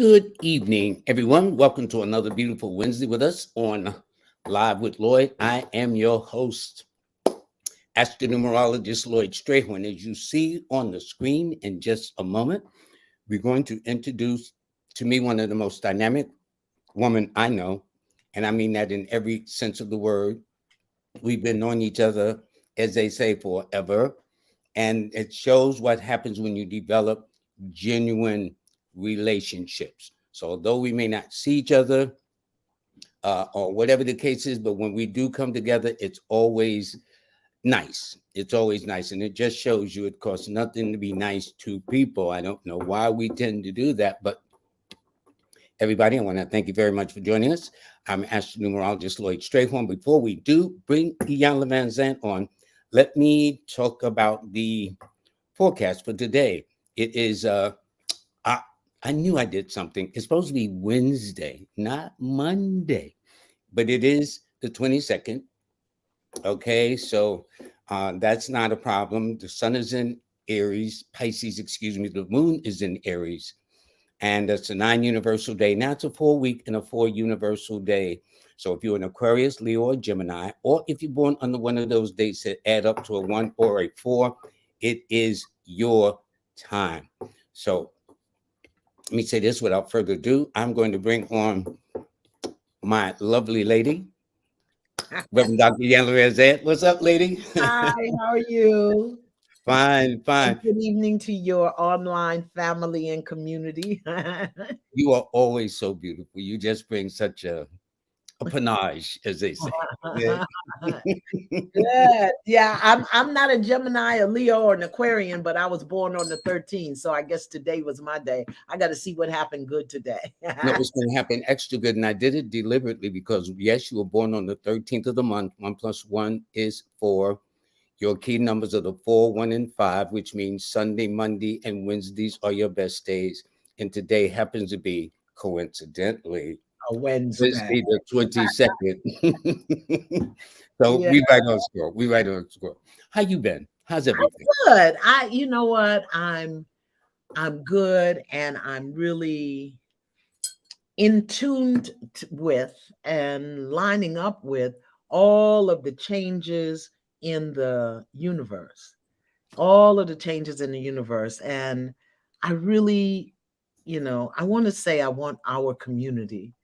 Good evening, everyone. Welcome to another beautiful Wednesday with us on Live with Lloyd. I am your host, astronumerologist Lloyd Strayhorn. As you see on the screen in just a moment, we're going to introduce to me one of the most dynamic women I know, and I mean that in every sense of the word. We've been knowing each other, as they say, forever, and it shows what happens when you develop genuine relationships. So although we may not see each other or whatever the case is, but when we do come together, it's always nice. It's always nice. And it just shows you it costs nothing to be nice to people. I don't know why we tend to do that, but everybody, I want to thank you very much for joining us. I'm astronumerologist Lloyd Strayhorn. Before we do bring Iyanla VanZant on, let me talk about the forecast for today. It is I knew I did something. It's supposed to be Wednesday, not Monday, but it is the 22nd. Okay, so that's not a problem. The sun is in Aries, Pisces, excuse me. The moon is in Aries, and it's a 9 universal day. Now it's a 4-week and a 4 universal day. So if you're an Aquarius, Leo, or Gemini, or if you're born under one of those dates that add up to a 1 or a 4, it is your time. So let me say this without further ado. I'm going to bring on my lovely lady, Reverend Dr. Iyanla VanZant. What's up, lady? Hi, how are you? Fine, fine. Good evening to your online family and community. You are always so beautiful. You just bring such a panache, as they say. Yeah. Good. Yeah, I'm not a Gemini, a Leo, or an Aquarian, but I was born on the 13th, so I guess today was my day. I got to see what happened good today. No, it's going to happen extra good, and I did it deliberately because, yes, you were born on the 13th of the month. 1 + 1 is 4. Your key numbers are the 4, 1, and 5, which means Sunday, Monday, and Wednesdays are your best days. And today happens to be, coincidentally, A Wednesday. Wednesday the 22nd. So Yeah, we right on score. We right on score. How you been? How's everything? good. You know what? I'm good, and I'm really in tuned with and lining up with all of the changes in the universe, all of the changes in the universe. And I really, I want to say I want our community,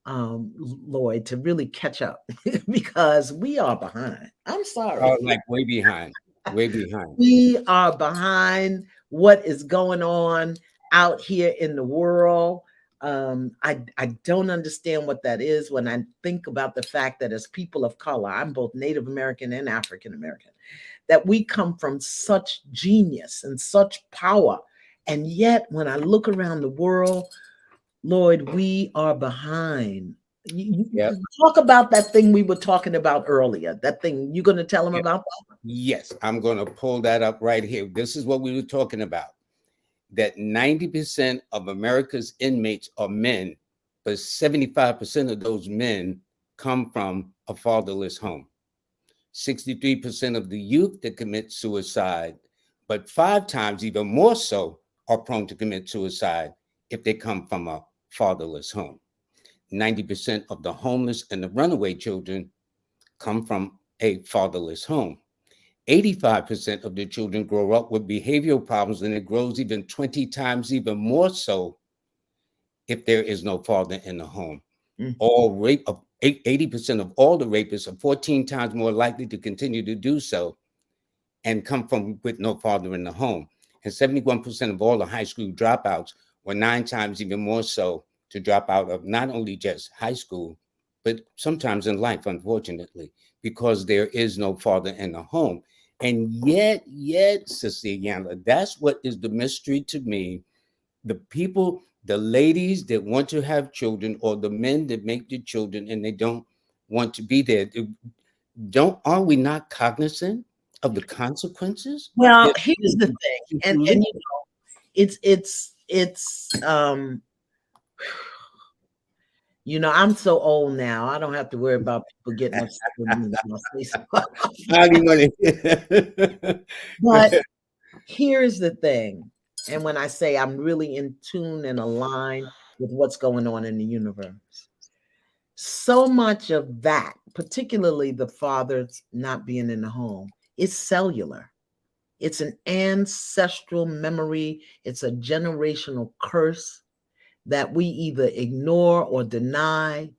Lloyd, to really catch up because we are behind. I'm sorry. Oh, like way behind. Way behind. We are behind what is going on out here in the world. I don't understand what that is when I think about the fact that as people of color, I'm both Native American and African American, that we come from such genius and such power. And yet, when I look around the world, Lord, we are behind. Yep. Talk about that thing we were talking about earlier. That thing, you going to tell them Yep. about that? Yes, I'm going to pull that up right here. This is what we were talking about. That 90% of America's inmates are men, but 75% of those men come from a fatherless home. 63% of the youth that commit suicide, but 5 times even more so, are prone to commit suicide if they come from a fatherless home. 90% of the homeless and the runaway children come from a fatherless home. 85% of the children grow up with behavioral problems, and it grows even 20 times even more so if there is no father in the home. All rape of 80% of all the rapists are 14 times more likely to continue to do so and come from with no father in the home. And 71% of all the high school dropouts were 9 times even more so to drop out of not only just high school, but sometimes in life, unfortunately, because there is no father in the home. And yet, Sister Iyanla, that's what is the mystery to me. The people, the ladies that want to have children, or the men that make the children and they don't want to be there, are we not cognizant of the consequences? Well, That here's the thing, and it's I'm so old now. I don't have to worry about people getting upset with me when I say so. But here's the thing, and when I say I'm really in tune and aligned with what's going on in the universe. So much of that, particularly the fathers not being in the home, is cellular. It's an ancestral memory. It's a generational curse that we either ignore or deny,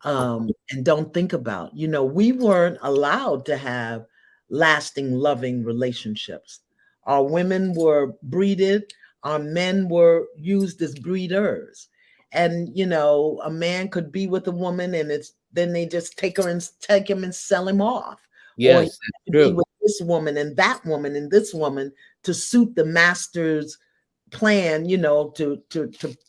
and don't think about. You know, we weren't allowed to have lasting, loving relationships. Our women were breeded, our men were used as breeders. And, you know, a man could be with a woman and then they just take him and sell him off. Or he Yes, could that's be true. with this woman and that woman and this woman to suit the master's plan, you know, to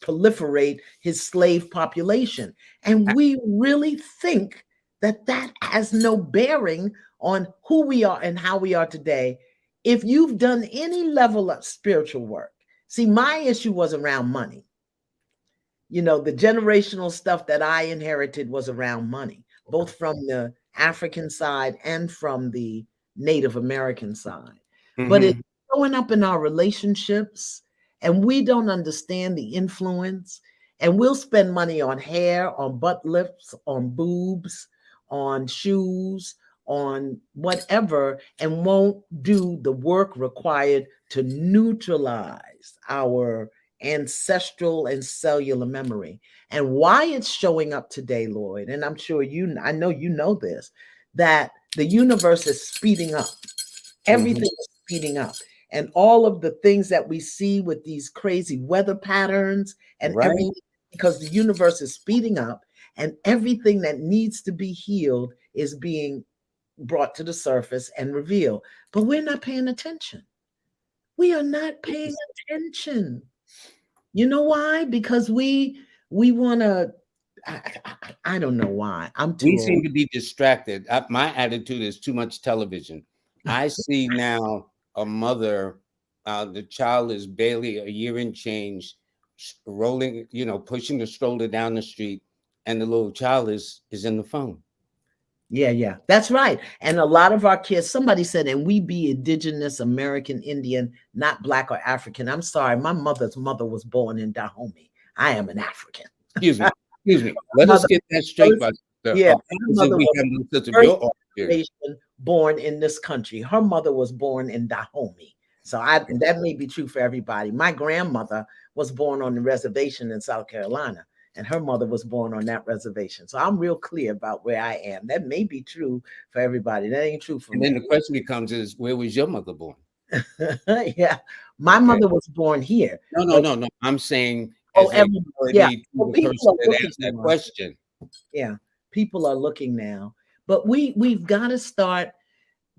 proliferate his slave population. And we really think that that has no bearing on who we are and how we are today. If you've done any level of spiritual work, see, my issue was around money. You know, the generational stuff that I inherited was around money, both from the African side and from the Native American side. But it's Mhm. showing up in our relationships, and we don't understand the influence. And we'll spend money on hair, on butt lifts, on boobs, on shoes, on whatever, and won't do the work required to neutralize our ancestral and cellular memory. And why it's showing up today, Lloyd, and I'm sure I know you know this, that the universe is speeding up. Everything is speeding up. And all of the things that we see with these crazy weather patterns and Right. everything, because the universe is speeding up and everything that needs to be healed is being brought to the surface and revealed. But we're not paying attention. We are not paying attention. You know why? Because we want to. I don't know why. I'm We too old. seem to be distracted. My attitude is too much television. I see now a mother, the child is barely a year and change, rolling, pushing the stroller down the street, and the little child is in the phone. Yeah, that's right. And a lot of our kids, somebody said, and we be indigenous, American, Indian, not black or African. I'm sorry, my mother's mother was born in Dahomey. I am an African. Excuse me. Excuse me. Let us Mother get that straight, first, by sister. yeah, my As if mother we was have no sense of first your origin. generation born in this country. Her mother was born in Dahomey. So that may be true for everybody. My grandmother was born on the reservation in South Carolina, and her mother was born on that reservation. So I'm real clear about where I am. That may be true for everybody. That ain't true for And then the me. question becomes is, where was your mother born? Yeah. My Okay. mother was born here. No, no, But no, no. I'm saying oh, as a yeah. clarity to Well, the people person are that looking asked that now. question. Yeah. People are looking now. But we've got to start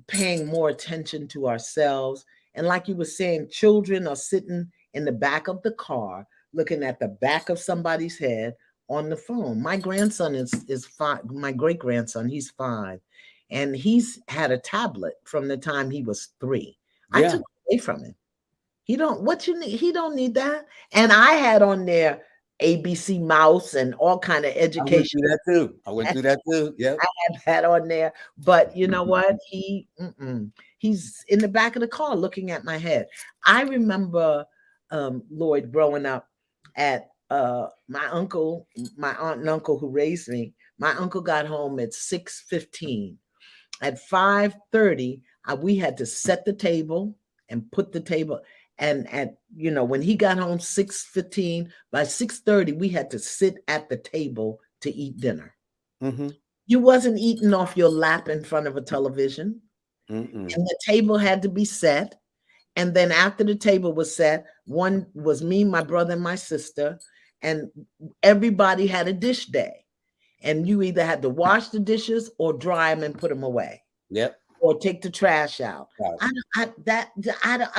paying more attention to ourselves. And like you were saying, children are sitting in the back of the car, looking at the back of somebody's head on the phone. My grandson is 5. My great grandson, he's 5, and he's had a tablet from the time he was 3. I Yeah. took it away from him. He don't what you need. He don't need that. And I had on there ABC Mouse and all kind of I went education. through that too. I went through that too. Yep. I had that on there, but you know what? He's in the back of the car looking at my head. I remember Lloyd growing up at my uncle, my aunt and uncle who raised me. My uncle got home at 6:15. At 5:30, we had to set the table and put the table. And at when he got home 6:15, by 6:30, we had to sit at the table to eat dinner. Mm-hmm. You wasn't eating off your lap in front of a television, Mm-mm. and the table had to be set. And then after the table was set, one was me, my brother, and my sister, and everybody had a dish day. And you either had to wash the dishes or dry them and put them away, Yep. or take the trash out. Wow.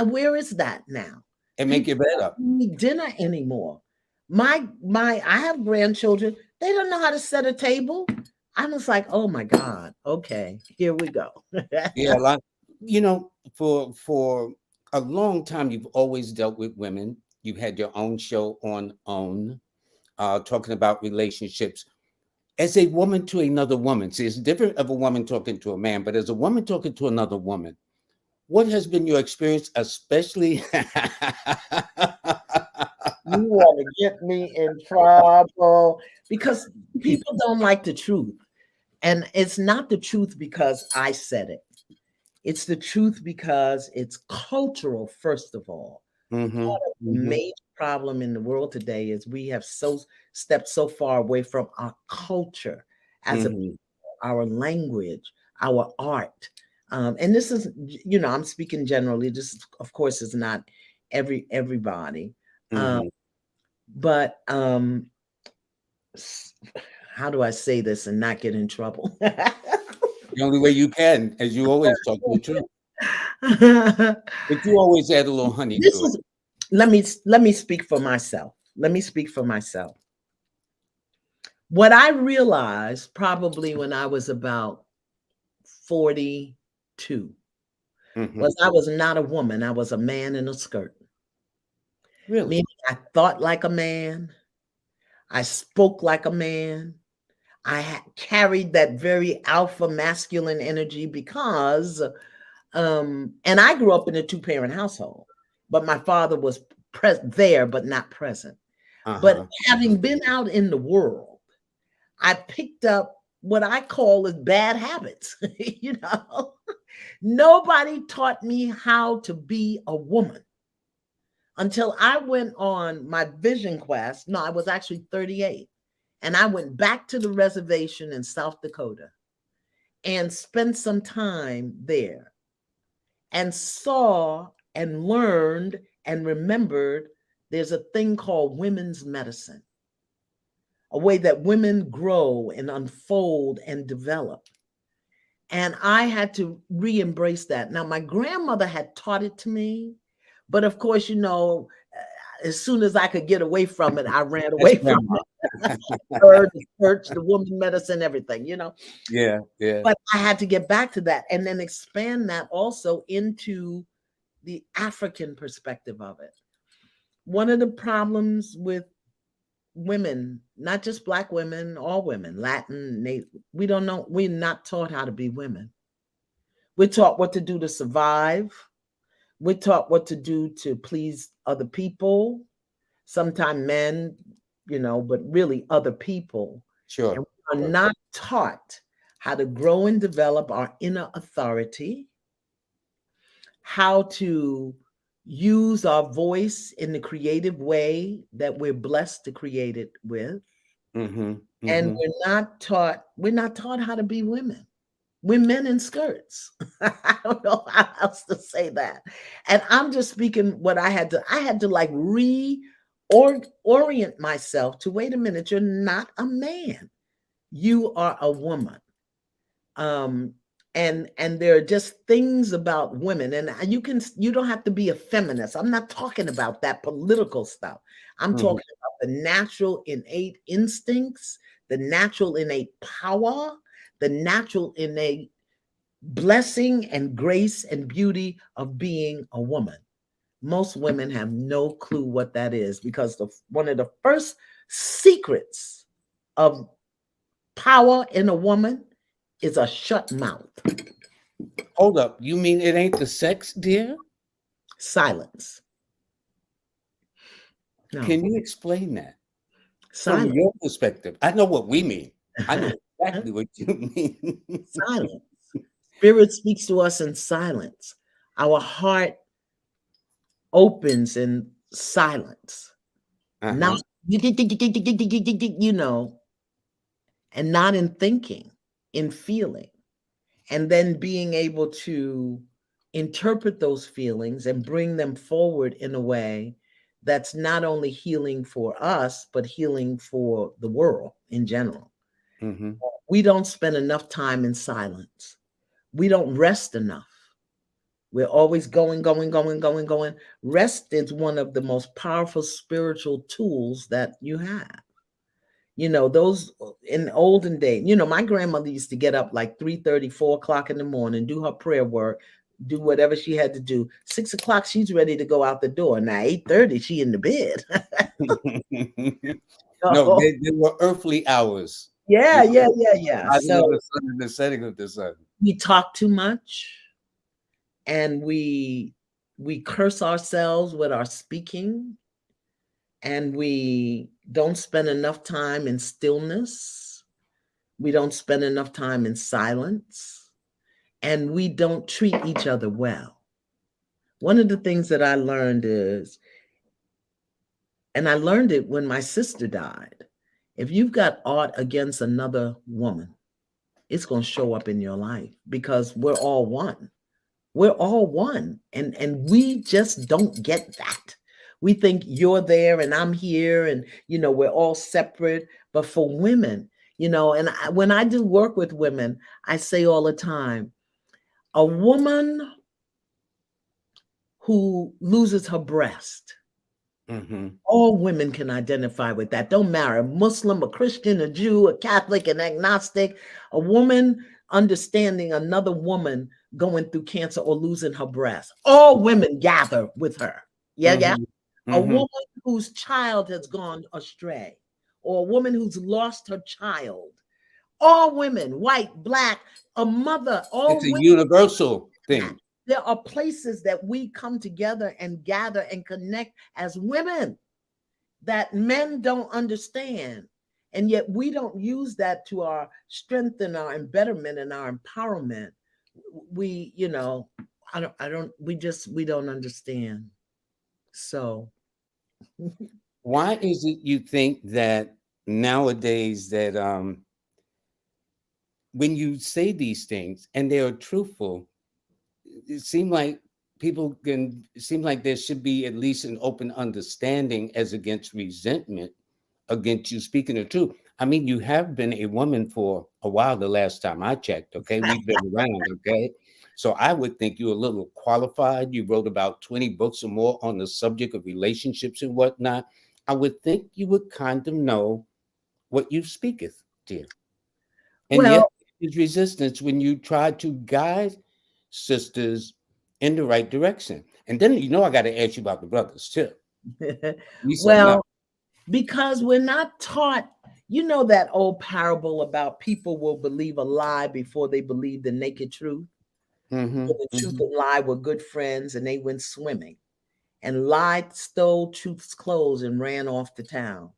Where is that now? And make People your bed don't up. eat dinner anymore. I have grandchildren. They don't know how to set a table. I was like, oh my God. Okay, here we go. Yeah, a lot. For a long time, you've always dealt with women. You've had your own show on OWN, talking about relationships. As a woman to another woman, see, it's different of a woman talking to a man, but as a woman talking to another woman, what has been your experience, especially You want to get me in trouble because people don't like the truth. And it's not the truth because I said it. It's the truth because it's cultural, first of all. Mm-hmm. Part of the Mm-hmm. major problem in the world today is we have so stepped so far away from our culture as a Mm-hmm. our language, our art. And this is, I'm speaking generally. This, of course, is not everybody. Um, Mm-hmm. but how do I say this and not get in trouble? The only way you can, as you always talk the truth. But you always add a little honey This to it. is let me speak for myself. Let me speak for myself. What I realized probably when I was about 42 Mm-hmm. was I was not a woman. I was a man in a skirt. Really? Meaning I thought like a man. I spoke like a man. Carried that very alpha masculine energy because, and I grew up in a two-parent household, but my father was there, but not present. But Uh-huh. having been out in the world, I picked up what I call as bad habits. Nobody taught me how to be a woman until I went on my vision quest. No, I was actually 38. And I went back to the reservation in South Dakota and spent some time there and saw and learned and remembered there's a thing called women's medicine, a way that women grow and unfold and develop. And I had to re-embrace that. Now, my grandmother had taught it to me, but of course, as soon as I could get away from it, I ran That's away from grandma. it. Her, the church, the woman medicine, everything. Yeah, yeah. But I had to get back to that and then expand that also into the African perspective of it. One of the problems with women, not just Black women, all women, Latin, Native, we don't know, we're not taught how to be women. We're taught what to do to survive. We're taught what to do to please other people, sometimes men, but really other people. Sure. And we are Sure. not taught how to grow and develop our inner authority, how to use our voice in the creative way that we're blessed to create it with. Mm-hmm. And Mm-hmm. we're not taught how to be women. We're men in skirts. I don't know how else to say that. And I'm just speaking what I had to like orient myself to, wait a minute, you're not a man. You are a woman. Um, and there are just things about women, and you don't have to be a feminist. I'm not talking about that political stuff. I'm Mm-hmm. talking about the natural innate instincts, the natural innate power, the natural innate blessing and grace and beauty of being a woman. Most women have no clue what that is because one of the first secrets of power in a woman is a shut mouth. Hold up. You mean it ain't the sex, dear? Silence. No, Can you explain that from silence. your perspective? I know what we mean. I know exactly what you mean. Silence. Spirit speaks to us in silence. Our heart opens in silence. Uh-huh. Not, you know, and not in thinking, in feeling, and then being able to interpret those feelings and bring them forward in a way that's not only healing for us, but healing for the world in general. Mm-hmm. We don't spend enough time in silence. We don't rest enough. We're always going, going, going, going, going. Rest is one of the most powerful spiritual tools that you have. Those in olden days, my grandmother used to get up like 3:30, 4 o'clock in the morning, do her prayer work, do whatever she had to do. 6 o'clock, she's ready to go out the door. Now 8:30, she in the bed. No, So, they were earthly hours. yeah, You yeah, know, yeah, yeah. rising of So the sun and the setting of the sun. we talk too much and we curse ourselves with our speaking, and we don't spend enough time in stillness. We don't spend enough time in silence, and we don't treat each other well. One of the things that I learned is, and I learned it when my sister died, if you've got aught against another woman, it's going to show up in your life, because we're all one. We're all one. And we just don't get that. We think you're there and I'm here, and we're all separate. But for women, and when I do work with women, I say all the time, a woman who loses her breast, all women can identify with that. Don't matter, a Muslim, a Christian, a Jew, a Catholic, an agnostic. A woman understanding another woman going through cancer or losing her breast. All women gather with her. Yeah. A woman whose child has gone astray, or a woman who's lost her child. All women, white, black, a mother, all It's a women. universal thing. There are places that we come together and gather and connect as women that men don't understand. And yet we don't use that to our strength and our betterment and our empowerment. We, we don't understand. So Why is it you think that nowadays that when you say these things and they are truthful, it seems like it seems like there should be at least an open understanding as against resentment against you speaking the truth. I mean, you have been a woman for a while the last time I checked, okay? We've been around, okay? So I would think you're a little qualified. You wrote about 20 books or more on the subject of relationships and whatnot. I would think you would kind of know what you speaketh, dear. And yet well, there's resistance when you try to guide sisters in the right direction. And then I got to ask you about the brothers too. You said no. well, because we're not taught, that old parable about people will believe a lie before they believe the naked truth. The truth and lie were good friends, and they went swimming. And lie stole truth's clothes and ran off to town.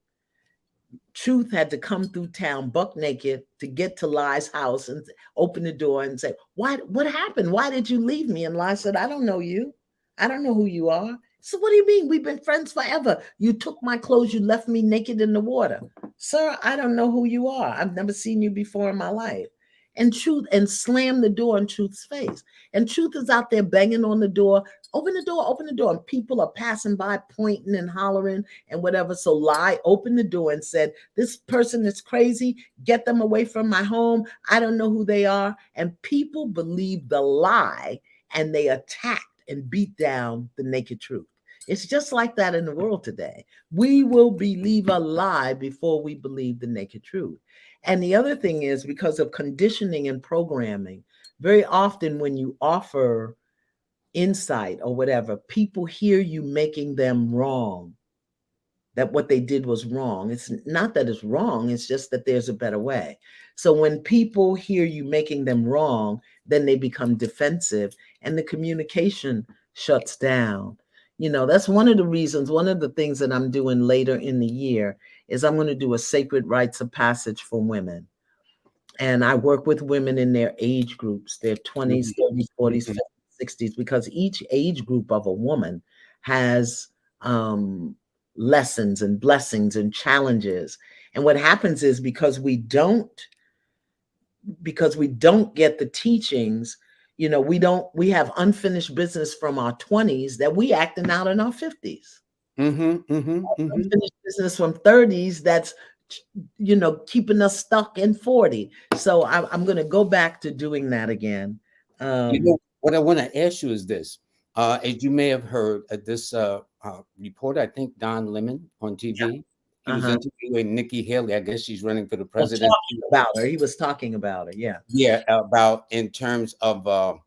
Truth had to come through town buck naked to get to Lie's house and open the door and say, what happened? Why did you leave me? And Lie said, I don't know you. I don't know who you are. So what do you mean? We've been friends forever. You took my clothes. You left me naked in the water. Sir, I don't know who you are. I've never seen you before in my life. And Truth, and slammed the door in Truth's face. And Truth is out there banging on the door. Open the door, open the door. And people are passing by, pointing and hollering and whatever. So Lie opened the door and said, this person is crazy. Get them away from my home. I don't know who they are. And people believed the lie, and they attacked and beat down the naked truth. It's just like that in the world today. We will believe a lie before we believe the naked truth. And the other thing is, because of conditioning and programming, very often when you offer insight or whatever, people hear you making them wrong, that what they did was wrong. It's not that it's wrong, it's just that there's a better way. So when people hear you making them wrong, then they become defensive and the communication shuts down. That's one of the reasons, one of the things that I'm doing later in the year is I'm going to do a sacred rites of passage for women. And I work with women in their age groups, their 20s, 30s, 40s, 50s, 60s, because each age group of a woman has lessons and blessings and challenges. And what happens is, because we don't get the teachings, we have unfinished business from our 20s that we acting out in our 50s. Unfinished business from 30s that's keeping us stuck in 40. So I'm going to go back to doing that again. What I want to ask you is this. As you may have heard, this reporter, I think Don Lemon on TV, he was interviewing Nikki Haley. I guess she's running for the presidency. He was talking about her. Yeah. Yeah, about in terms of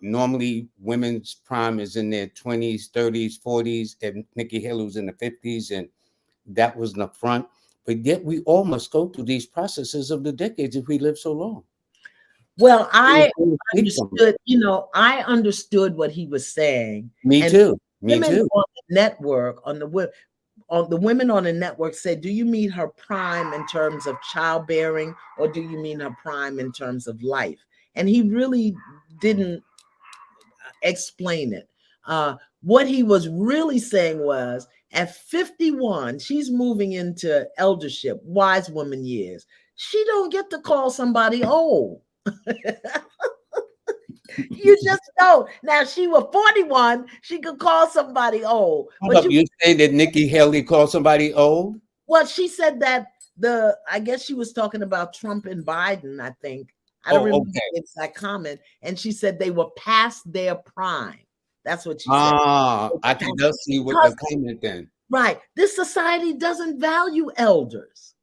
normally women's prime is in their 20s, 30s, 40s, and Nikki Haley was in the 50s, and that was in the front. But yet we all must go through these processes of the decades if we live so long. Well, I understood what he was saying. Me too. On the network, on the web, the women on the network said, do you mean her prime in terms of childbearing, or do you mean her prime in terms of life? And he really didn't explain it. What he was really saying was, at 51, she's moving into eldership, wise woman years. She don't get to call somebody old. You just don't. Now, she was 41, she could call somebody old. Hold up, you say that Nikki Haley called somebody old? Well, she said that I guess she was talking about Trump and Biden, I think. I don't remember the exact comment. And she said they were past their prime. That's what she said. I can just see what the comment then. Right. This society doesn't value elders.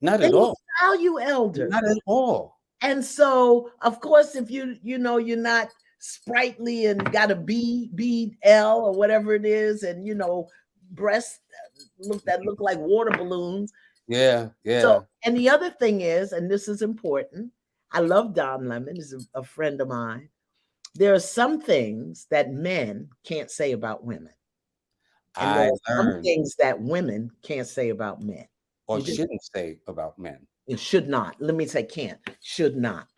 Not at all. Value elders. Not at all. And so, of course, if you know you're not sprightly and got a BL or whatever it is, and breasts that look like water balloons. Yeah. So, and the other thing is, and this is important, I love Don Lemon, is a friend of mine. There are some things that men can't say about women. And there are some things that women can't say about men. Or shouldn't say about men. It should not. Let me say can't. Should not.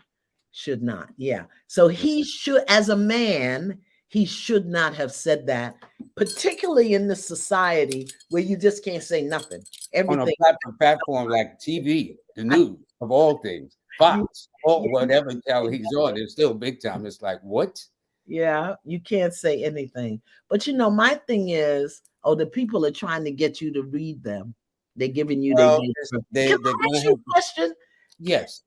Should not. Yeah. So he should, as a man, he should not have said that, particularly in this society where you just can't say nothing. Everything. On a platform like TV, the news, of all things, Fox, or whatever hell he's on, it's still big time. It's like, what? Yeah, you can't say anything. But my thing is, the people are trying to get you to read them. They're giving you Can I ask you a question? Yes.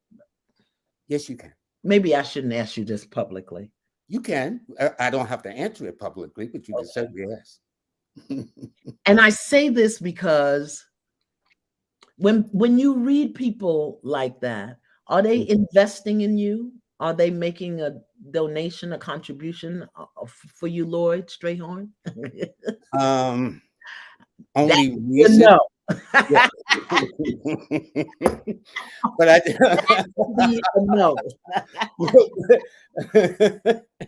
Yes, you can. Maybe I shouldn't ask you this publicly. You can. I don't have to answer it publicly, but you can certainly ask. And I say this because when you read people like that, are they investing in you? Are they making a donation, a contribution for you, Lloyd Strayhorn? Only recent. No. Yeah. But no.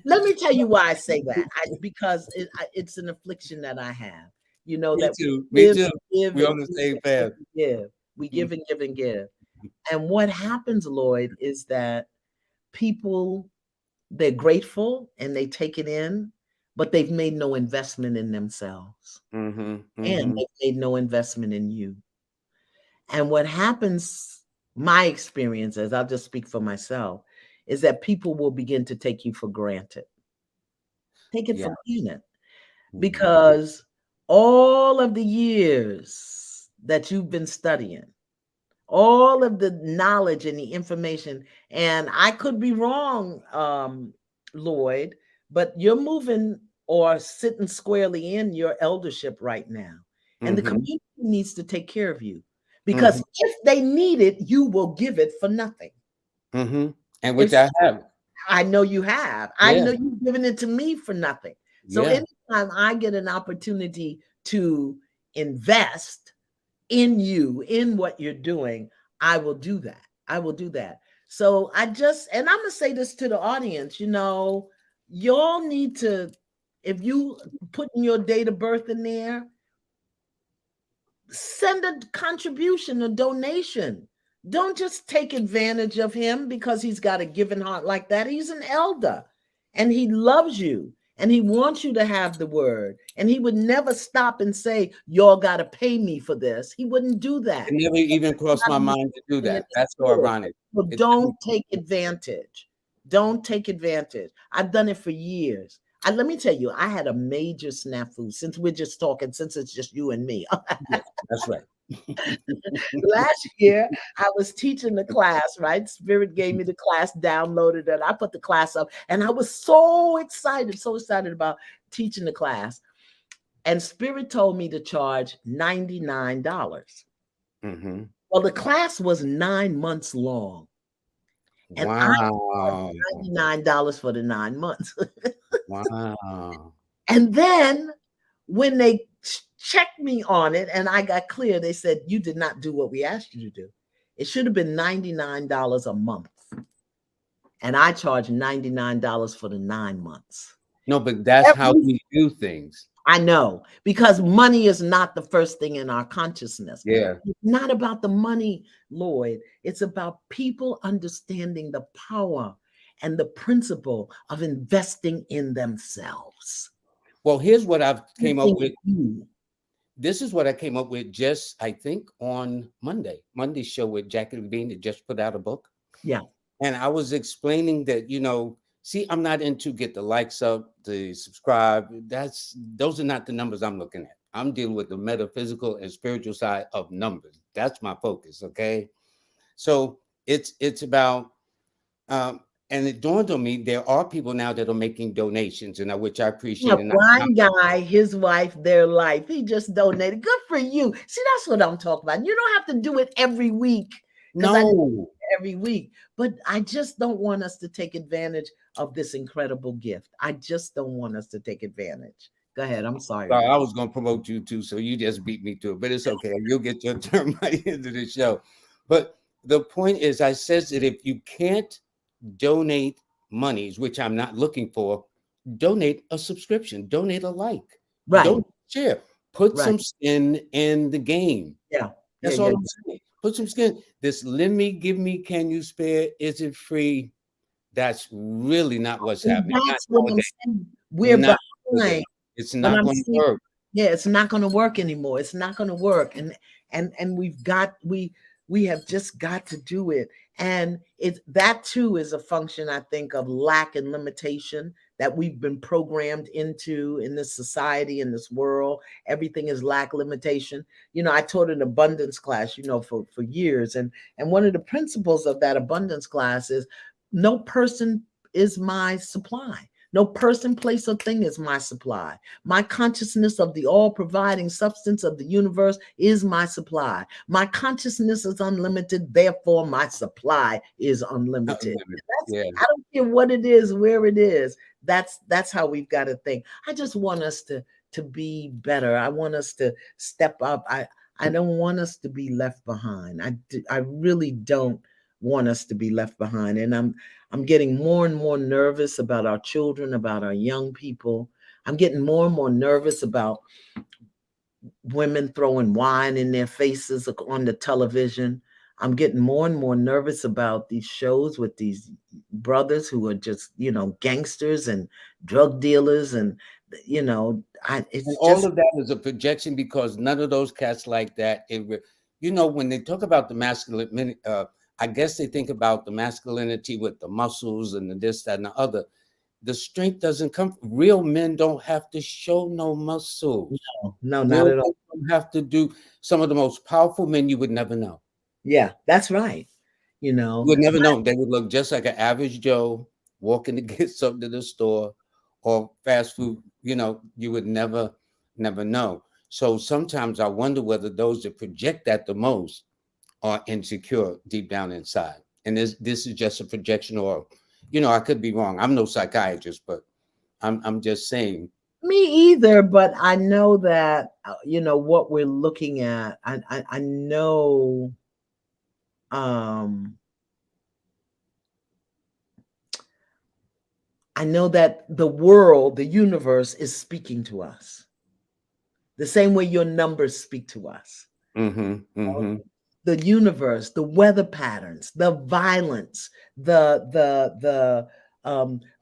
Let me tell you why I say that. Because it's an affliction that I have. Me that too. Me too. We're on the same path. We give and give and give. And what happens, Lloyd, is that people, they're grateful and they take it in, but they've made no investment in themselves. And they've made no investment in you. And what happens, my experience, as I'll just speak for myself, is that people will begin to take you for granted. Take it for granted. Because all of the years that you've been studying, all of the knowledge and the information, and I could be wrong, Lloyd, but you're moving or sitting squarely in your eldership right now. And the community needs to take care of you. Because if they need it, you will give it for nothing. And which I have. I know you have. I know you've given it to me for nothing. So anytime I get an opportunity to invest in you, in what you're doing, I will do that. I will do that. So and I'm going to say this to the audience, y'all need to, if you put in your date of birth in there, send a contribution, a donation. Don't just take advantage of him because he's got a giving heart like that. He's an elder and he loves you and he wants you to have the word. And he would never stop and say, y'all got to pay me for this. He wouldn't do that. It never even crossed my mind to do that. That's so ironic. So don't take advantage. Don't take advantage. I've done it for years. Let me tell you, I had a major snafu since we're just talking, since it's just you and me. That's right. Last year, I was teaching the class, right? Spirit gave me the class, downloaded it. I put the class up and I was so excited about teaching the class. And Spirit told me to charge $99. Well, the class was 9 months long. And I charged $99 for the 9 months. Wow. And then when they checked me on it and I got clear, they said, you did not do what we asked you to do. It should have been $99 a month. And I charged $99 for the 9 months. No, but that's how we do things. I know, because money is not the first thing in our consciousness. Yeah. It's not about the money, Lloyd. It's about people understanding the power and the principle of investing in themselves. Well, here's what I've came up Investing with. in you. This is what I came up with just, I think, on Monday's show with Jackie Levine that just put out a book. Yeah. And I was explaining that, see, I'm not into get the likes up, the subscribe. Those are not the numbers I'm looking at. I'm dealing with the metaphysical and spiritual side of numbers. That's my focus. Okay. So it's about and it dawned on me there are people now that are making donations, and which I Yeah, appreciate. And blind guy, his wife, their life. He just donated. Good for you. See, that's what I'm talking about. You don't have to do it every week because I do no, it every week. But I just don't want us to take advantage of this incredible gift. I just don't want us to take advantage. Go ahead. I'm sorry, I Lloyd. was going to promote you too, so you just beat me to it, but it's okay. You'll get your turn by the end of the show. But the point is, I says that if you can't donate monies, which I'm not looking for, donate a subscription, donate a like, Right, don't share, put right. some skin in the game. Yeah, yeah, That's yeah, all yeah. I'm saying. Put some skin. This lend me, give me, can you spare? Is it free? That's really not what's And happening. Not that's what I'm nowadays. saying. We're Not nowadays. behind. It's But not I'm going to saying, work. yeah, it's not going to work anymore. It's not going to work, and we have just got to do it. And it that too is a function, I think, of lack and limitation that we've been programmed into in this society, in this world. Everything is lack limitation. I taught an abundance class, for years, and one of the principles of that abundance class is no person is my supply. No person, place, or thing is my supply. My consciousness of the all providing substance of the universe is my supply. My consciousness is unlimited, therefore, my supply is unlimited. Yeah. I don't care what it is, where it is. That's how we've got to think. I just want us to be better. I want us to step up. I don't want us to be left behind. I really don't want us to be left behind. And I'm getting more and more nervous about our children, about our young people. I'm getting more and more nervous about women throwing wine in their faces on the television. I'm getting more and more nervous about these shows with these brothers who are just, gangsters and drug dealers. And, And it's all just, of that is a projection because none of those cats like that. When they talk about the masculine, I guess they think about the masculinity with the muscles and the this, that, and the other. The strength doesn't come. Real men don't have to show no muscles. no, not Real at all. men don't have to do. Some of the most powerful men you would never know. Yeah, that's right. You would never know. They would look just like an average Joe walking to get something to the store or fast food. You would never know. So sometimes I wonder whether those that project that the most are insecure deep down inside. And this is just a projection, or I could be wrong. I'm no psychiatrist, but I'm just saying. Me either, but I know that what we're looking at. I know um I know that the world, the universe is speaking to us. The same way your numbers speak to us. Mm-hmm, mm-hmm. The universe, the weather patterns, the violence, the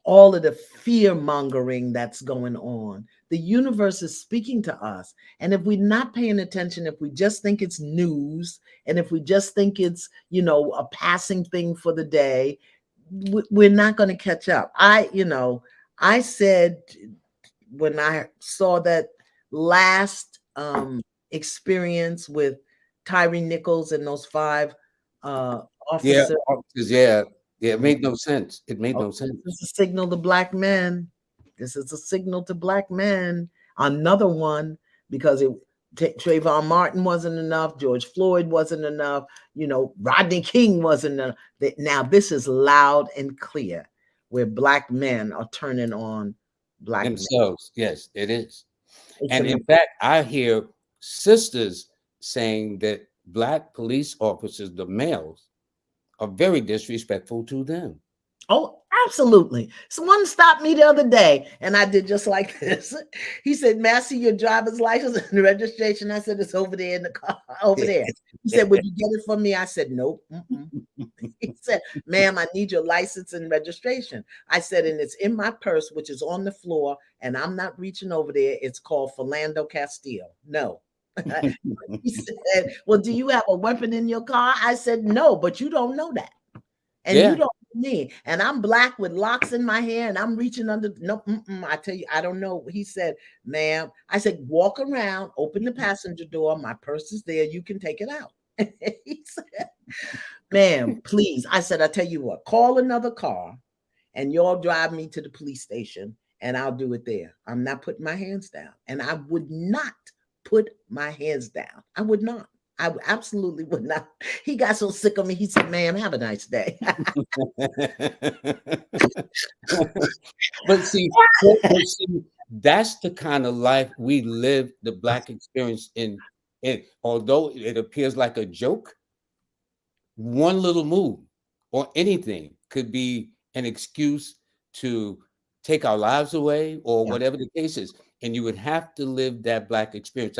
all of the fear mongering that's going on. The universe is speaking to us. And if we're not paying attention, if we just think it's news, and if we just think it's, a passing thing for the day, we're not going to catch up. I said when I saw that last experience with Tyree Nichols and those five Yeah, officers. yeah, yeah. It made no sense. It made Oh, no this sense. is a signal to black men. This is a signal to black men. Another one, because Trayvon Martin wasn't enough, George Floyd wasn't enough, Rodney King wasn't enough. Now this is loud and clear, where black men are turning on black men. Themselves, yes, it is. It's And a in fact, I hear sisters saying that black police officers, the males, are very disrespectful to them. Oh, absolutely. Someone stopped me the other day and I did just like this. He said, "May I see your driver's license and registration?" I said, "It's over there in the car, over there." He said, "Would you get it from me?" I said, "Nope." Mm-mm. He said, "Ma'am, I need your license and registration." I said, "And it's in my purse, which is on the floor, and I'm not reaching over there. It's called Philando Castile." No. He said, "Well, do you have a weapon in your car?" I said, "No, but you don't know that. And you Yeah. don't know me. And I'm black with locks in my hair and I'm reaching under. No, I tell you, I don't know." He said, "Ma'am," I said, "Walk around, open the passenger door. My purse is there. You can take it out." He said, "Ma'am, please." I said, "I tell you what, call another car and y'all drive me to the police station and I'll do it there. I'm not putting my hands down." And I would not put my hands down. I would not. I absolutely would not. He got so sick of me. He said, "Ma'am, have a nice day." But see, that's the kind of life we live, the Black experience in. And although it appears like a joke, one little move or anything could be an excuse to take our lives away or Yeah, whatever the case is. And you would have to live that Black experience.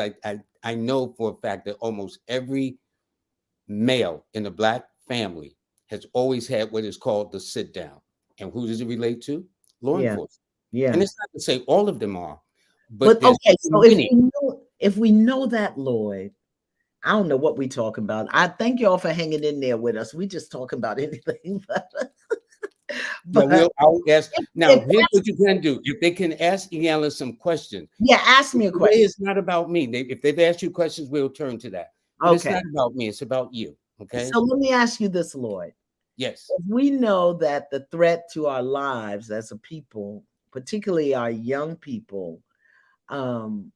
I know for a fact that almost every male in a Black family has always had what is called the sit down. And who does it relate to? Law yeah, enforcement. And yeah. it's not to say all of them are, but But there's okay, so so many. if we know that, Lloyd, I don't know what we talking about. I thank y'all for hanging in there with us. We just talking about anything, Yeah, but I'll ask. Now, if here's that's what you can do. If they can ask Iyanla some questions, yeah, ask me a today question. is not about me. If they've asked you questions, we'll turn to that. But it's Okay, not about me. It's about you. Okay? so let me ask you this, Lloyd. Yes. If we know that the threat to our lives as a people, particularly our young people, um,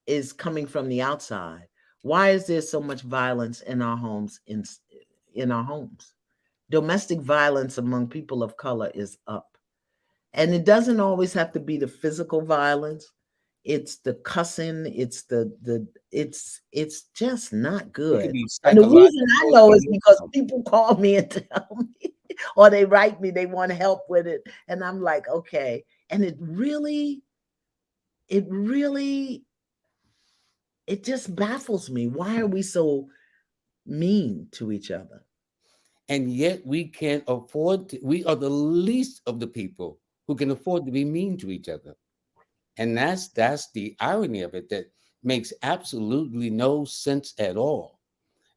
is coming from the outside, why is there so much violence in our homes? In our homes, domestic violence among people of color is up, and it doesn't always have to be the physical violence. It's the cussing. It's it's just not It could good. be And the reason I psychological, know is because emotional. people call me and tell me, or they write me, they want help with it, and I'm like, okay. And it really, it just baffles me. Why are we so mean to each other? And yet we can't afford to, we are the least of the people who can afford to be mean to each other. And that's the irony of it that makes absolutely no sense at all.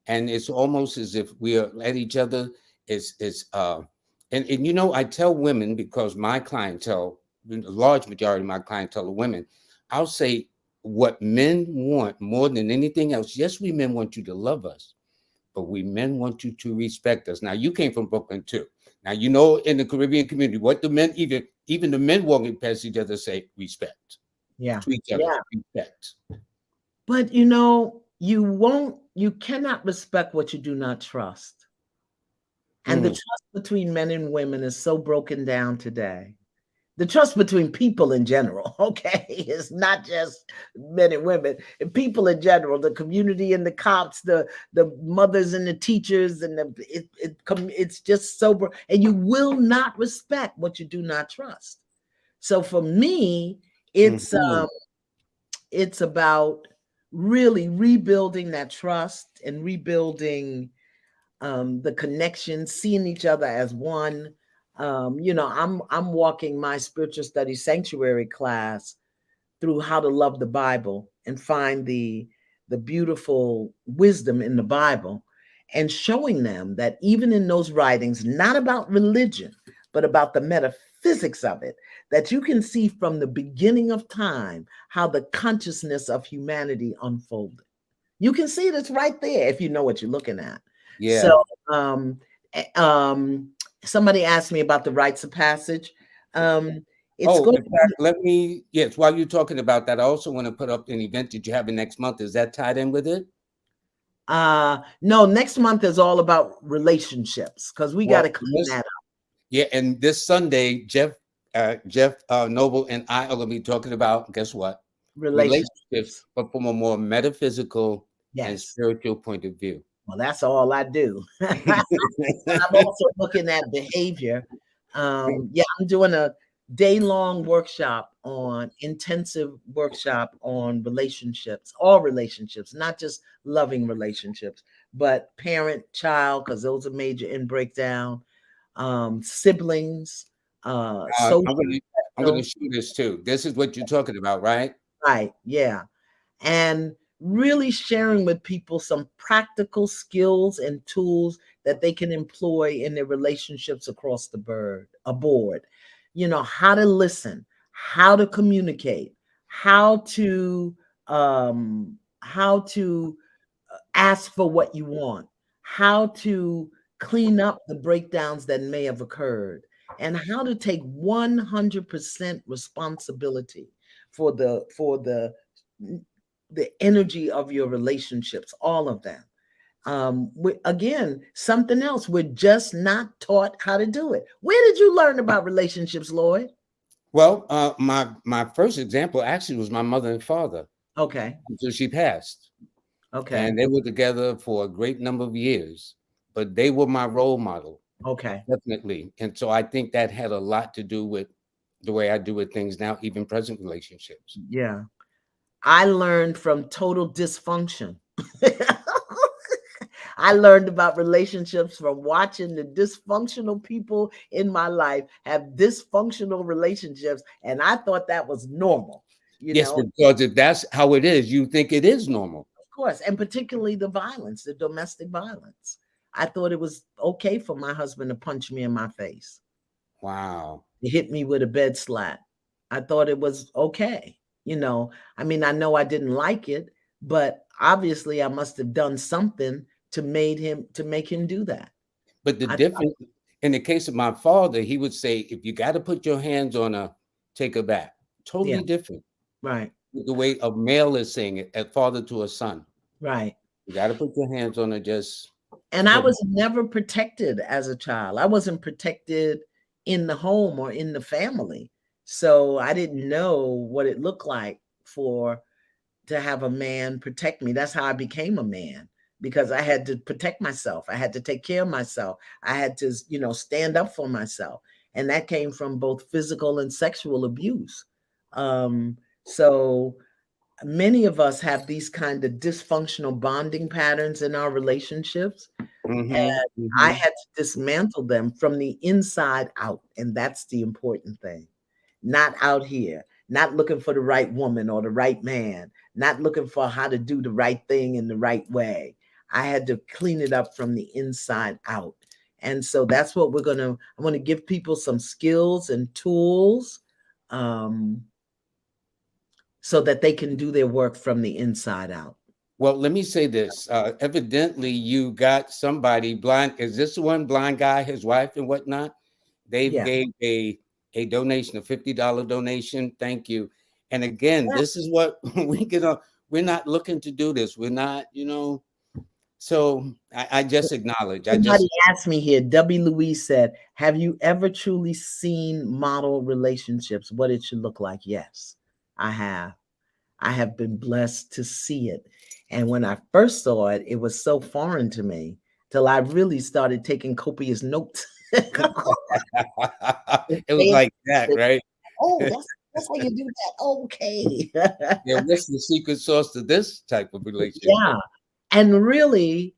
And it's almost as if we are at each other. Is and I tell women, because my clientele, the large majority of my clientele are women. I'll say what men want more than anything else. Yes, we men want you to love us, but we men want you to respect us. Now you came from Brooklyn too. Now in the Caribbean community, what the men, even the men walking past each other, say respect Yeah. to each other. Yeah. Respect. But you cannot respect what you do not trust. And the Mm, trust between men and women is so broken down today. The trust between people in general, okay, is not just men and women, and people in general, the community and the cops, the mothers and the teachers, and it's just sober, and you will not respect what you do not trust. So for me, mhm. it's about really rebuilding that trust and rebuilding the connection, seeing each other as one. I'm walking my spiritual study sanctuary class through how to love the Bible and find the beautiful wisdom in the Bible, and showing them that even in those writings, not about religion, but about the metaphysics of it, that you can see from the beginning of time how the consciousness of humanity unfolded. You can see it, it's right there if you know what you're looking at. So Yeah. um eh, um somebody asked me about the rites of passage. Um it's Oh, going in to fact, yes, while you're talking about that, I also want to put up an event that you have in next month. Is that tied in with it? no, next month is all about relationships because we got Well, to clean that up. yeah, and this Sunday, Jeff Noble and I are going to be talking about, guess what? Relationships, Relationships. but from a more metaphysical and Yes. spiritual point of view. Well, that's all I do. But I'm also looking at behavior. Yeah, I'm doing a day-long intensive workshop on relationships, all relationships, not just loving relationships, but parent, child, because those are major in breakdown, siblings, Uh, social, I'm gonna I'm gonna so shoot this too. This is what you're talking about, right? right, yeah. And really sharing with people some practical skills and tools that they can employ in their relationships across the board. You know, how to listen, how to communicate, how to how to ask for what you want, how to clean up the breakdowns that may have occurred, and how to take 100% responsibility for the energy of your relationships, all of them. Again, something else, we're just not taught how to do it. Where did you learn about relationships, Lloyd? Well, my first example actually was my mother and father Okay, until she passed, okay, and they were together for a great number of years. But they were my role model, okay. definitely, and so I think that had a lot to do with the way I do with things now, even present relationships. Yeah, I learned from total dysfunction. I learned about relationships from watching the dysfunctional people in my life have dysfunctional relationships, and I thought that was normal, you Yes, know, because if that's how it is, you think it is normal. of course, and particularly the violence, the domestic violence. I thought it was okay for my husband to punch me in my face, Wow. to hit me with a bed slat. I thought it was okay. You know, I mean, I know I didn't like it, but obviously I must have done something to make him do that. But the I difference in the case of my father, he would say, if you got to put your hands on her, take her back. Yeah, Totally different. right, The way a male is saying it, a father to a son. right. You got to put your hands on her, just And I but was never protected as a child. I wasn't protected in the home or in the family. So I didn't know what it looked like for to have a man protect me. That's how I became a man because I had to protect myself. I had to take care of myself. I had to, stand up for myself. And that came from both physical and sexual abuse. So many of us have these kind of dysfunctional bonding patterns in our relationships. mhm, And I mhm. had to dismantle them from the inside out. And that's the important thing. Not out here, not looking for the right woman or the right man, not looking for how to do the right thing in the right way. I had to clean it up from the inside out. And so that's what I want to give people some skills and tools um, so that they can do their work from the inside out. Well, let me say this. Evidently, you got somebody blind. Is this the one blind guy, his wife and whatnot? They've Yeah. gave a donation, a $50 donation. Thank you. And again, this is what we get on. We're not looking to do this. We're not, so I just acknowledge. I just Somebody asked me here, W. Louise said, have you ever truly seen model relationships, what it should look like? Yes, I have. I have been blessed to see it. And when I first saw it, it was so foreign to me till I really started taking copious notes. it was like that, right? Oh, that's how you do that. Okay. Yeah, what's the secret sauce to this type of Yeah. relationship? And really,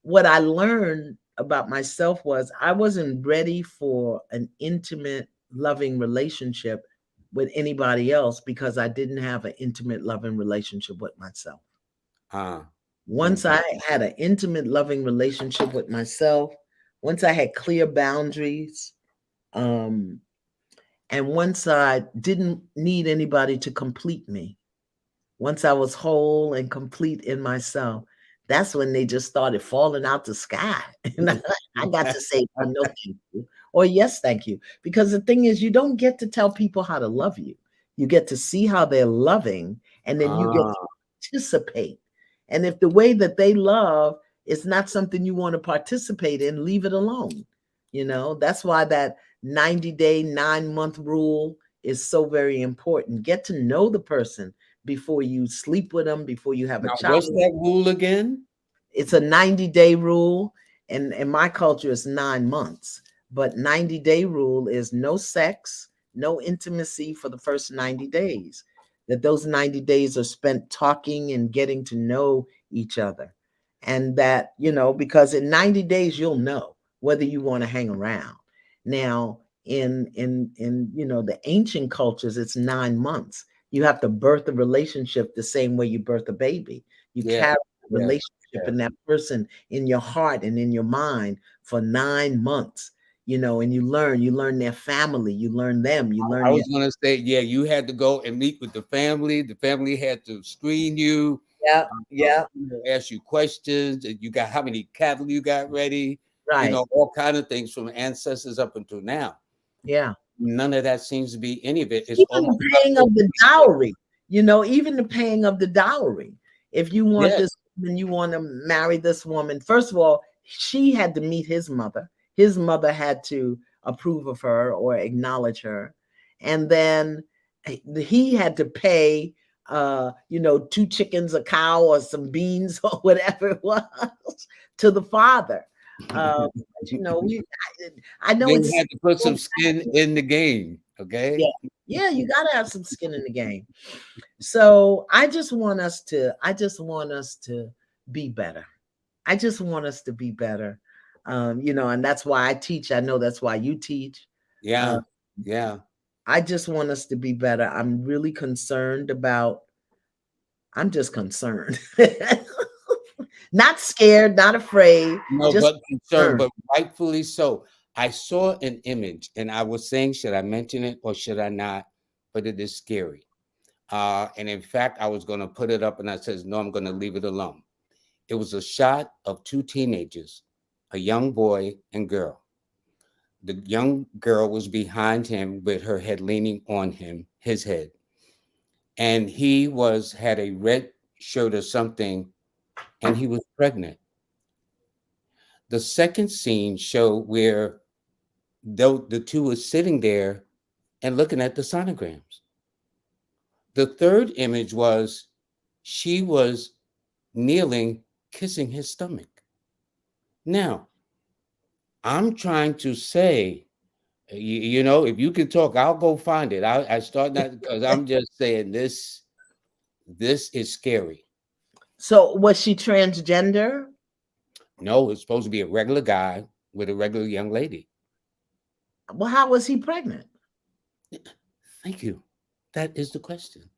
what I learned about myself was I wasn't ready for an intimate, loving relationship with anybody else because I didn't have an intimate, loving relationship with myself. Ah, Once mhm. I had an intimate, loving relationship with myself, once I had clear boundaries, um, and once I didn't need anybody to complete me, once I was whole and complete in myself, that's when they just started falling out the sky. And I got to say, "Oh, no, thank you," or "Yes, thank you." Because the thing is, you don't get to tell people how to love you. You get to see how they're loving, and then you get to Ah, participate. And if the way that they love is not something you want to participate in, leave it alone. That's why that 90-day, 9-month rule is so very important. Get to know the person before you sleep with them, before you have a now child. what's that rule again? It's a 90-day rule, and in my culture, it's 9 months. But 90-day rule is no sex, no intimacy for the first 90 days. That those 90 days are spent talking and getting to know each other. And that, because in 90 days you'll know whether you want to hang around. Now, in the ancient cultures, it's 9 months. You have to birth a relationship the same way you birth a baby. You Yeah, carry a yeah, relationship yeah. in that person in your heart and in your mind for 9 months, and you learn their family, you learn them, you I learn their. was gonna say, yeah, you had to go and meet with the family. The family had to screen you, Yeah, yeah, ask you questions. And you got how many cattle you got ready, right. all kind of things from ancestors up until now. Yeah. None of that seems to be any of it. It's Even almost the about paying the of the dowry, even the paying of the dowry. If you want yes, this woman, you want to marry this woman, first of all, she had to meet his mother. His mother had to approve of her or acknowledge her. And then he had to pay, two chickens, a cow, or some beans, or whatever it was, to the father. Uh, I know they it's had to put some skin in the game. yeah, Okay. yeah, you got to have some skin in the game. So I just want us to be better. I just want us to be better. And that's why I teach. I know that's why you teach. Uh, Yeah, yeah. I just want us to be better. I'm really concerned about, I'm just concerned. Not scared, not afraid, No, just but concerned, concerned. but rightfully so. I saw an image and I was saying, should I mention it or should I not? But it is scary. And in fact, I was going to put it up and I says, no, I'm going to leave it alone. It was a shot of two teenagers, a young boy and girl. The young girl was behind him with her head leaning on him, his head. And he had a red shirt or something, and he was pregnant. The second scene showed where the two were sitting there and looking at the sonograms. The third image was she was kneeling, kissing his stomach. Now, I'm trying to say, if you can talk, I'll go find it. I start not because I'm just saying this is scary. So was she transgender? No, it's supposed to be a regular guy with a regular young lady. Well, how was he pregnant? Thank you. That is the question.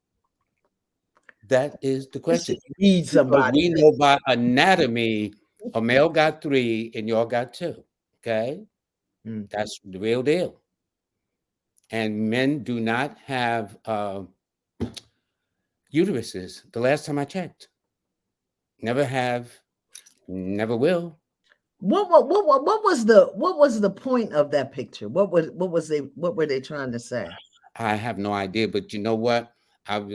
That is the You question. should read Because somebody. we know by anatomy, a male got three and y'all got two. Okay. Mm. That's the real deal. And men do not have uteruses. The last time I checked, never have, never will. What was the point of that picture? What were they trying to say? I have no idea. But you know what?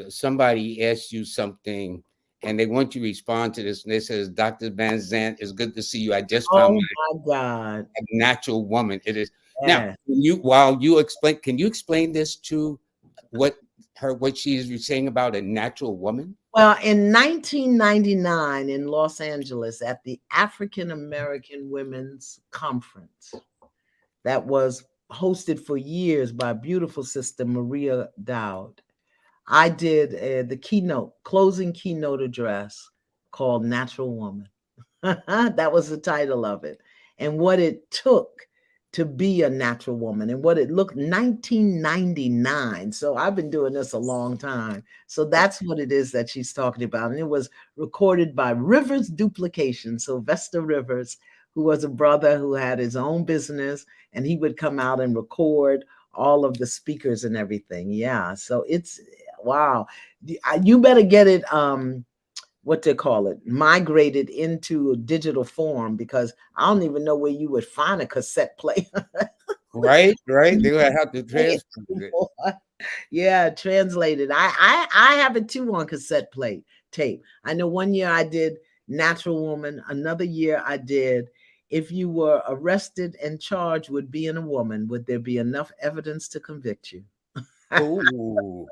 Somebody asked you something and they want you to respond to this. And they says, Dr. VanZant, it's good to see you. I just found Oh my God. a natural woman. It is now. Yeah. While you explain, can you explain this to what she is saying about a natural woman? Well, in 1999 in Los Angeles at the African American Women's Conference that was hosted for years by beautiful sister Maria Dowd, I did the closing keynote address called Natural Woman. That was the title of it. And what it took to be a natural woman and what it looked 1999. So I've been doing this a long time. So that's what it is that she's talking about. And it was recorded by Rivers Duplication. So Vesta Rivers, who was a brother who had his own business, and he would come out and record all of the speakers and everything. Yeah. So it's wow. You better get it what they call it, migrated into a digital form, because I don't even know where you would find a cassette player. Right, right. They're gonna have to transfer it. Yeah, translated. I have it too on cassette tape. I know one year I did Natural Woman. Another year I did If You Were Arrested and Charged with Being a Woman, Would There Be Enough Evidence to Convict You? Ooh,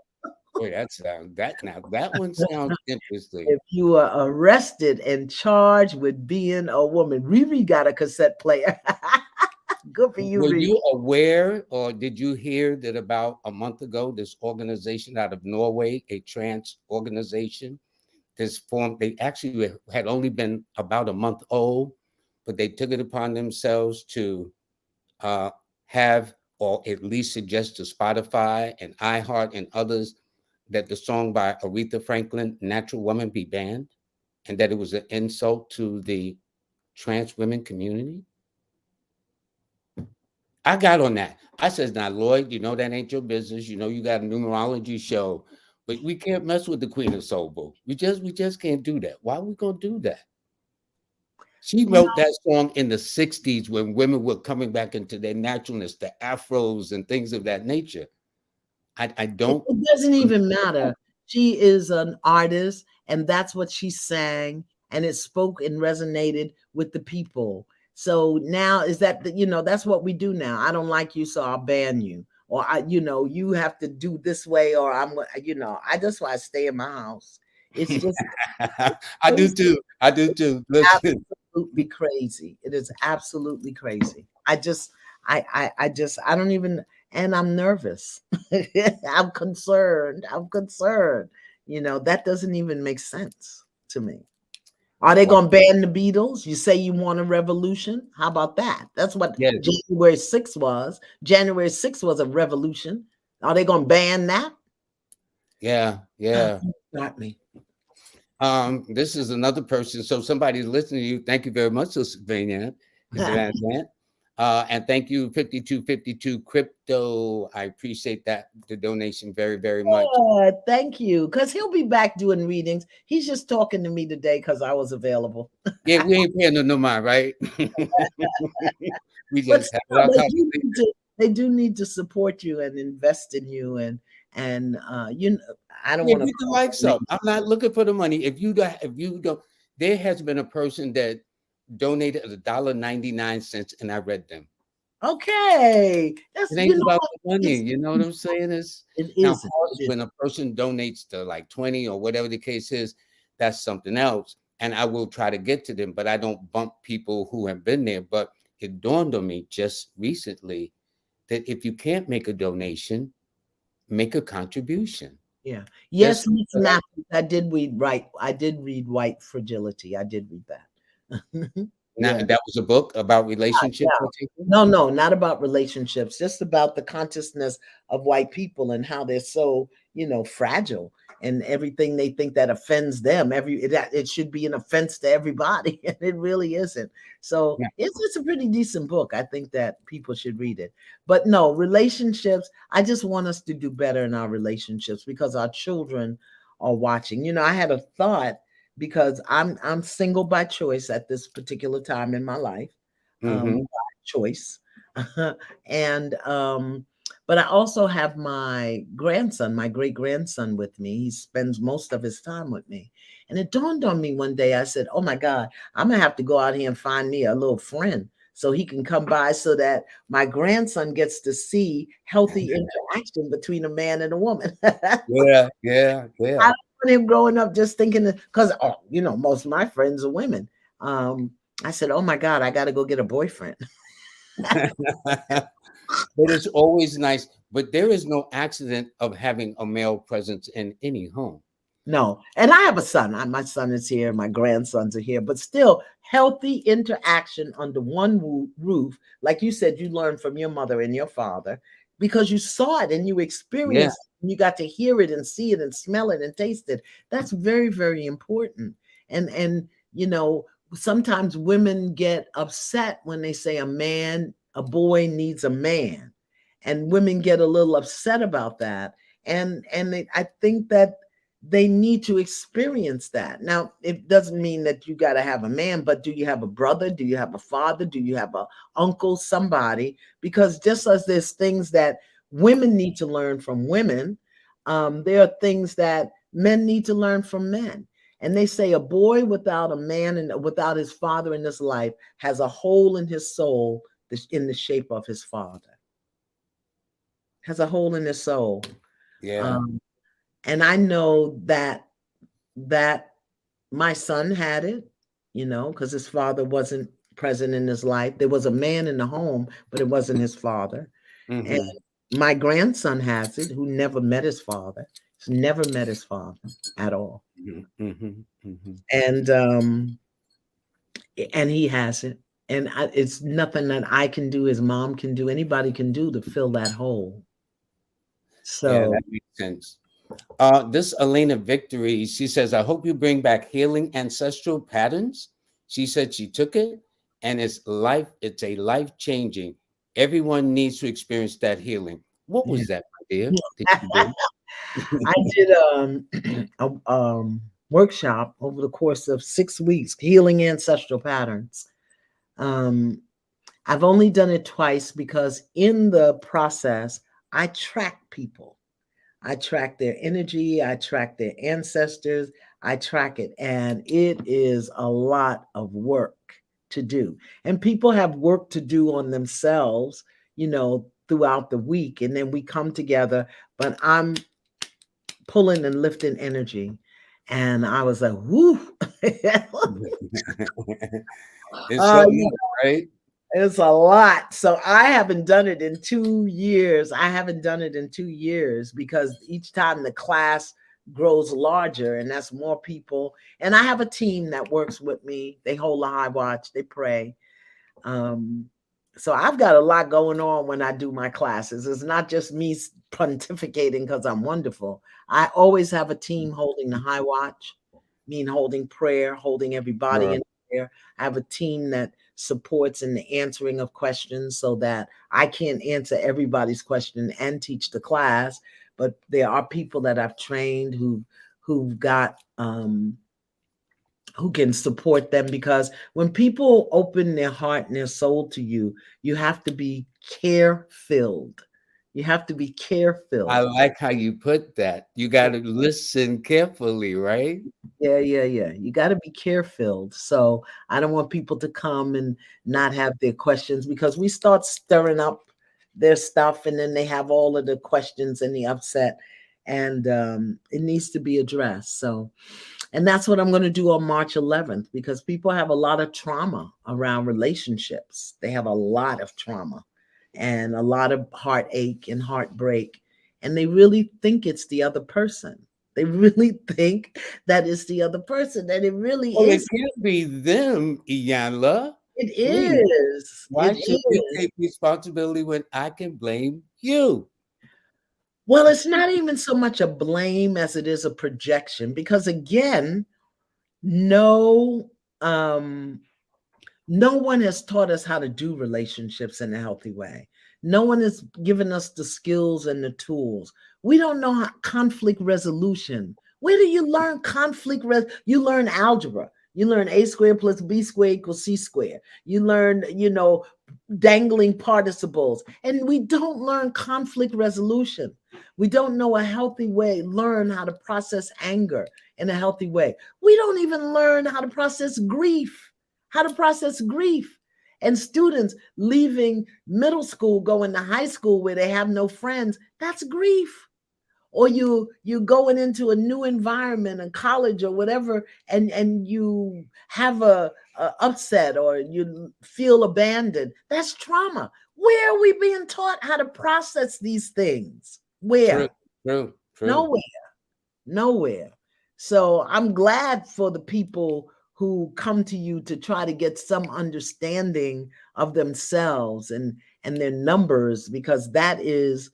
boy, that one sounds interesting. If you were arrested and charged with being a woman. Riri got a cassette player. Good for you, Were Reed. you aware or did you hear that about a month ago, this organization out of Norway, a trans organization, this form, they actually had only been about a month old, but they took it upon themselves to uh, have, or at least suggest to Spotify and iHeart and others that the song by Aretha Franklin, Natural Woman, be banned, and that it was an insult to the trans women community. I got on that. I says, now, Lloyd, you know that ain't your business. You know you got a numerology show, but we can't mess with the Queen of Soul. Boo. We just can't do that. Why are we gonna do that? She You wrote that song in the 60s when women were coming back into their naturalness, the afros and things of that nature. I don't. it doesn't even matter. She is an artist, and that's what she sang, and it spoke and resonated with the people. So now is that that's what we do now. I don't like you, so I'll ban you, or you have to do this way, or I that's why I stay in my house. It's just I do too. I do too. Listen. absolutely crazy. It is absolutely crazy. I don't even, and I'm nervous. I'm concerned. I'm concerned. That doesn't even make sense to me. Are they Well, going to ban the Beatles? You say you want a revolution? How about that? That's what yeah, January 6th was. January 6th was a revolution. Are they going to ban that? yeah, yeah. Got me. This is another person. So somebody's listening to you. Thank you very much, Sister VanZant. And thank you, 5252 Crypto. I appreciate that, the donation very, very much. Thank you. Because he'll be back doing readings. He's just talking to me today because I was available. Yeah, we ain't paying no mind, right? We But just have still, our conversation. they do need to support you and invest in you and I don't Yeah, want to get the call likes it up. I'm not looking for the money. If you don't, there has been a person that donated $1.99, and I read them. okay. It That's ain't about what, the money, you know what I'm saying? It's it now, is. of course, when a person donates to like 20 or whatever the case is, that's something else. And I will try to get to them, but I don't bump people who have been there. But it dawned on me just recently that if you can't make a donation, make a contribution. Yeah. Just Yes, Miss Matthews. I did read right. I did read White Fragility. I did read that. now Yeah. that was a book about Yeah. relationships. I take it? No, no, not about relationships, just about the consciousness of white people and how they're so, fragile and everything they think that offends them. It should be an offense to everybody, and it really isn't. So Yeah. it's a pretty decent book. I think that people should read it. But no, relationships, I just want us to do better in our relationships because our children are watching. I had a thought because I'm single by choice at this particular time in my life, Hmm. choice. and but I also have my grandson, my great grandson with me. He spends most of his time with me. And it dawned on me one day, I said, oh my God, I'm gonna have to go out here and find me a little friend so he can come by so that my grandson gets to see healthy interaction between a man and a woman. Yeah, yeah, I yeah. don't want him growing up just thinking because most of my friends are women. I said, oh my God, I got to go get a boyfriend. But it's always nice. But there is no accident of having a male presence in any home. No, and I have a son. My son is here. My grandsons are here, but still, healthy interaction under one roof. Like you said, you learned from your mother and your father because you saw it and you Yeah, experienced it, and you got to hear it and see it and smell it and taste it. That's very, very important. And sometimes women get upset when they say a boy needs a man, and women get a little upset about that. I think that they need to experience that. Now, it doesn't mean that you got to have a man, but do you have a brother? Do you have a father? Do you have a uncle, somebody? Because just as there's things that women need to learn from women, there are things that men need to learn from men. And they say a boy without a man and without his father in his life has a hole in his soul in the shape of his father. Has a hole in his soul. yeah. Um, and I know that my son had it, because his father wasn't present in his life. There was a man in the home, but it wasn't his father. And Mm-hmm. my grandson has it, who never met his father. He's never met his father at all. Mm-hmm. Mm-hmm. Mm-hmm. And he has it. And it's nothing that I can do, his mom can do, anybody can do to fill that hole. Yeah, So that makes sense. This Elena Victory, she says, I hope you bring back healing ancestral patterns. She said she took it and it's a life changing. Everyone needs to experience that healing. What yeah. was that, my dear? Did you I do? did a workshop over the course of 6 weeks, healing ancestral patterns. Um, I've only done it twice because in the process, I track people. I track their energy, I track their ancestors, I track it, and it is a lot of work to do. And people have work to do on themselves, throughout the week. And then we come together, but I'm pulling and lifting energy. And I was like, whoo. It's uh, something else, right? It's a lot. So I haven't done it in 2 years. I haven't done it in 2 years because each time the class grows larger and that's more people. And I have a team that works with me. They hold a high watch, they pray. Um, so I've got a lot going on when I do my classes. It's not just me pontificating because I'm wonderful. I always have a team holding the high watch, mean holding prayer, holding everybody Sure. in prayer. I have a team that supports in the answering of questions so that I can't answer everybody's question and teach the class, but there are people that I've trained who've got who can support them, because when people open their heart and their soul to you, you have to be care filled. You have to be care I filled. like how you put that. You got to listen carefully, right? Yeah, yeah, yeah. You got to be care filled. So I don't want people to come and not have their questions, because we start stirring up their stuff and then they have all of the questions and the upset, and it needs to be addressed. So, and that's what I'm going to do on March 11th, because people have a lot of trauma around relationships. They have a lot of trauma and a lot of heartache and heartbreak. And they really think it's the other person. They really think that it's the other person. And it really Well, it is. can't be them, Iyanla. It Please. is. Why It should you is. take responsibility when I can blame you? Well, it's not even so much a blame as it is a projection, because again, no um no one has taught us how to do relationships in a healthy way. No one has given us the skills and the tools. We don't know how conflict resolution. Where do you learn you learn algebra. You learn a squared plus b squared equals c squared. You learn, dangling participles. And we don't learn conflict resolution. We don't know a healthy way, learn how to process anger in a healthy way. We don't even learn how to process grief. How to process grief. And students leaving middle school, going to high school where they have no friends, that's grief. Or you going into a new environment, a college or whatever, and you have a upset or you feel abandoned. That's trauma. Where are we being taught how to process these things? True, Where? true, true. Nowhere. Nowhere. So I'm glad for the people who come to you to try to get some understanding of themselves and their numbers, because that is,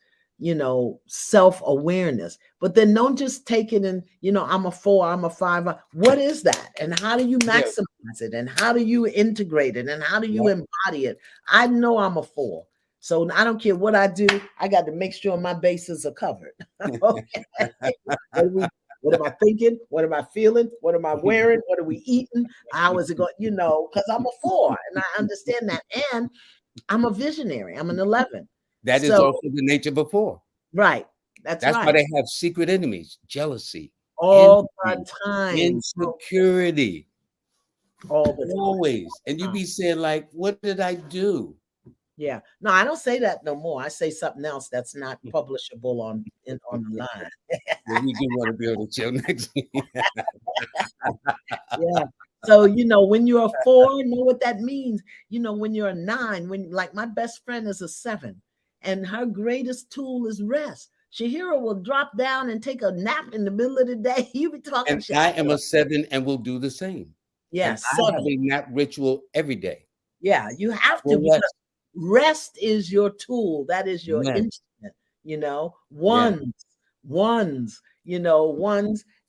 self-awareness. But then don't just take it and, I'm a 4, I'm a 5. What is that? And how do you Yeah, maximize it? And how do you integrate it? And how do you yeah. embody it? I know I'm a 4. So I don't care what I do. I got to make sure my bases are covered. Okay. What are we? What am I thinking? What am I feeling? What am I wearing? What are we eating? How is it going? Because I'm a 4 and I understand that. And I'm a visionary. I'm an 11. That is So, also the nature before. right. That's That's why right. they have secret enemies, jealousy, All the envy, time. insecurity, All the always. And you time. be saying, like, what did I do? Yeah. No, I don't say that no more. I say something else that's not publishable on the line. Well, we do want to be able to chill next week. Yeah. So, when you're a 4, know what that means. When you're a 9, when like my best friend is a 7, and her greatest tool is rest. Shahira will drop down and take a nap in the middle of the day. You be talking And shit. I am a 7 and will do the same. Yeah, And I have 7. a nap ritual every day. Yeah, you have to, Well, because rest. rest is your tool. That is your Yes. instrument. Yeah. Ones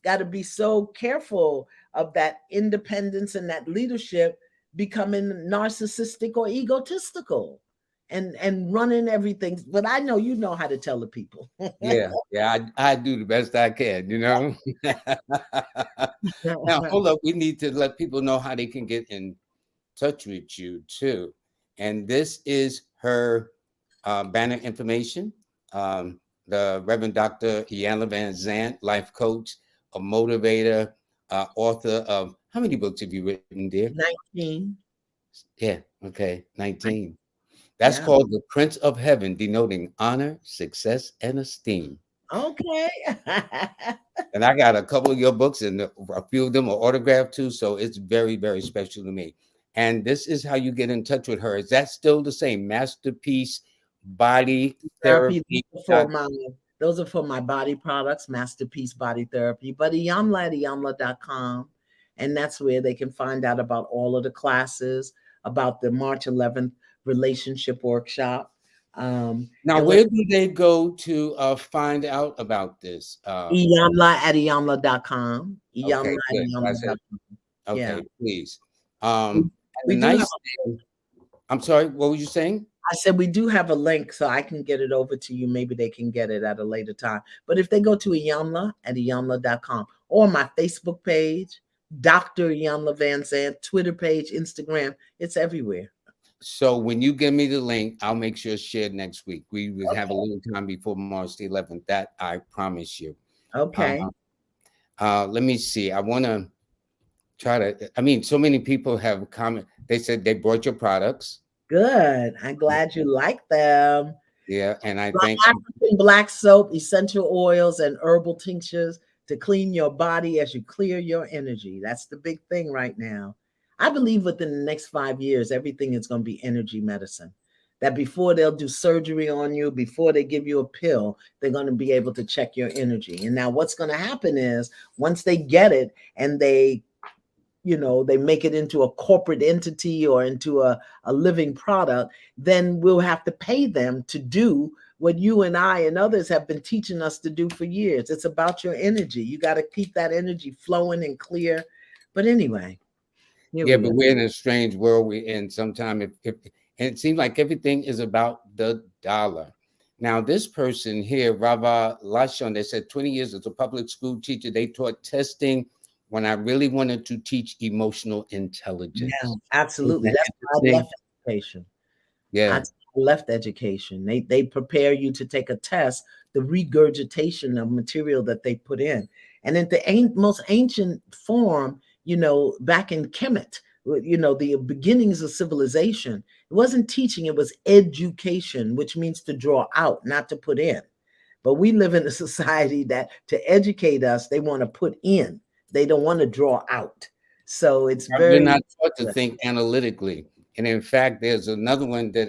got to be so careful of that independence and that leadership becoming narcissistic or egotistical and running everything. But I know you know how to tell the people. Yeah. Yeah. I do the best I can. Now, hold up. We need to let people know how they can get in touch with you too. And this is her banner information. The Reverend Dr. Iyanla VanZant, life coach, a motivator, author of how many books have you written, dear? 19. Yeah, okay, 19. That's Yeah. called The Prince of Heaven, denoting honor, success, and esteem. Okay. And I got a couple of your books, and a few of them are autographed too. So it's very, very special to me. And this is how you get in touch with her. Is that still the same? Masterpiece Body Therapy. Therapy. Those are for my body products, Masterpiece Body Therapy. But Iyanla at Iyanla.com. And that's where they can find out about all of the classes, about the March 11th relationship workshop. Now, And when where do they go to find out about this? Iyanla at Iyanla.com. Iyanla Okay, at good. I said, Iyanla.com. Yeah. okay, please. We, And the we do have, nice thing, I'm sorry, what were you saying? I said we do have a link, so I can get it over to you. Maybe they can get it at a later time. But if they go to Iyanla at Iyanla.com, or my Facebook page, Dr. Iyanla VanZant, Twitter page, Instagram, it's everywhere. So when you give me the link, I'll make sure it's shared next week. We will have a Okay. little time before March the 11th. That I promise you. Uh, Okay. let me see. I want to try to. I mean, so many people have comment. They said they bought your products. Good. I'm glad you like them. Yeah, and I Black thank you. African black soap, essential oils, and herbal tinctures to clean your body as you clear your energy. That's the big thing right now. I believe within the next 5 years, everything is going to be energy medicine. That before they'll do surgery on you, before they give you a pill, they're going to be able to check your energy. And now what's going to happen is once they get it and they make it into a corporate entity or into a living product, then we'll have to pay them to do what you and I and others have been teaching us to do for years. It's about your energy. You got to keep that energy flowing and clear. But anyway, here Yeah, we but are. we're in a strange world we're in. Sometimes, if and it seems like everything is about the dollar. Now, this person here, Rava Lashon, they said 20 years as a public school teacher, they taught testing when I really wanted to teach emotional Yeah, intelligence. Isn't absolutely. that That's why I interesting? left education. I Yeah. left education. They prepare you to take a test, the regurgitation of material that they put in. And in the most ancient form, back in Kemet, the beginnings of civilization, it wasn't teaching, it was education, which means to draw out, not to put in. But we live in a society that to educate us, they want to put in. They don't want to draw out. So it's We're very not taught to think analytically. And in fact, there's another one that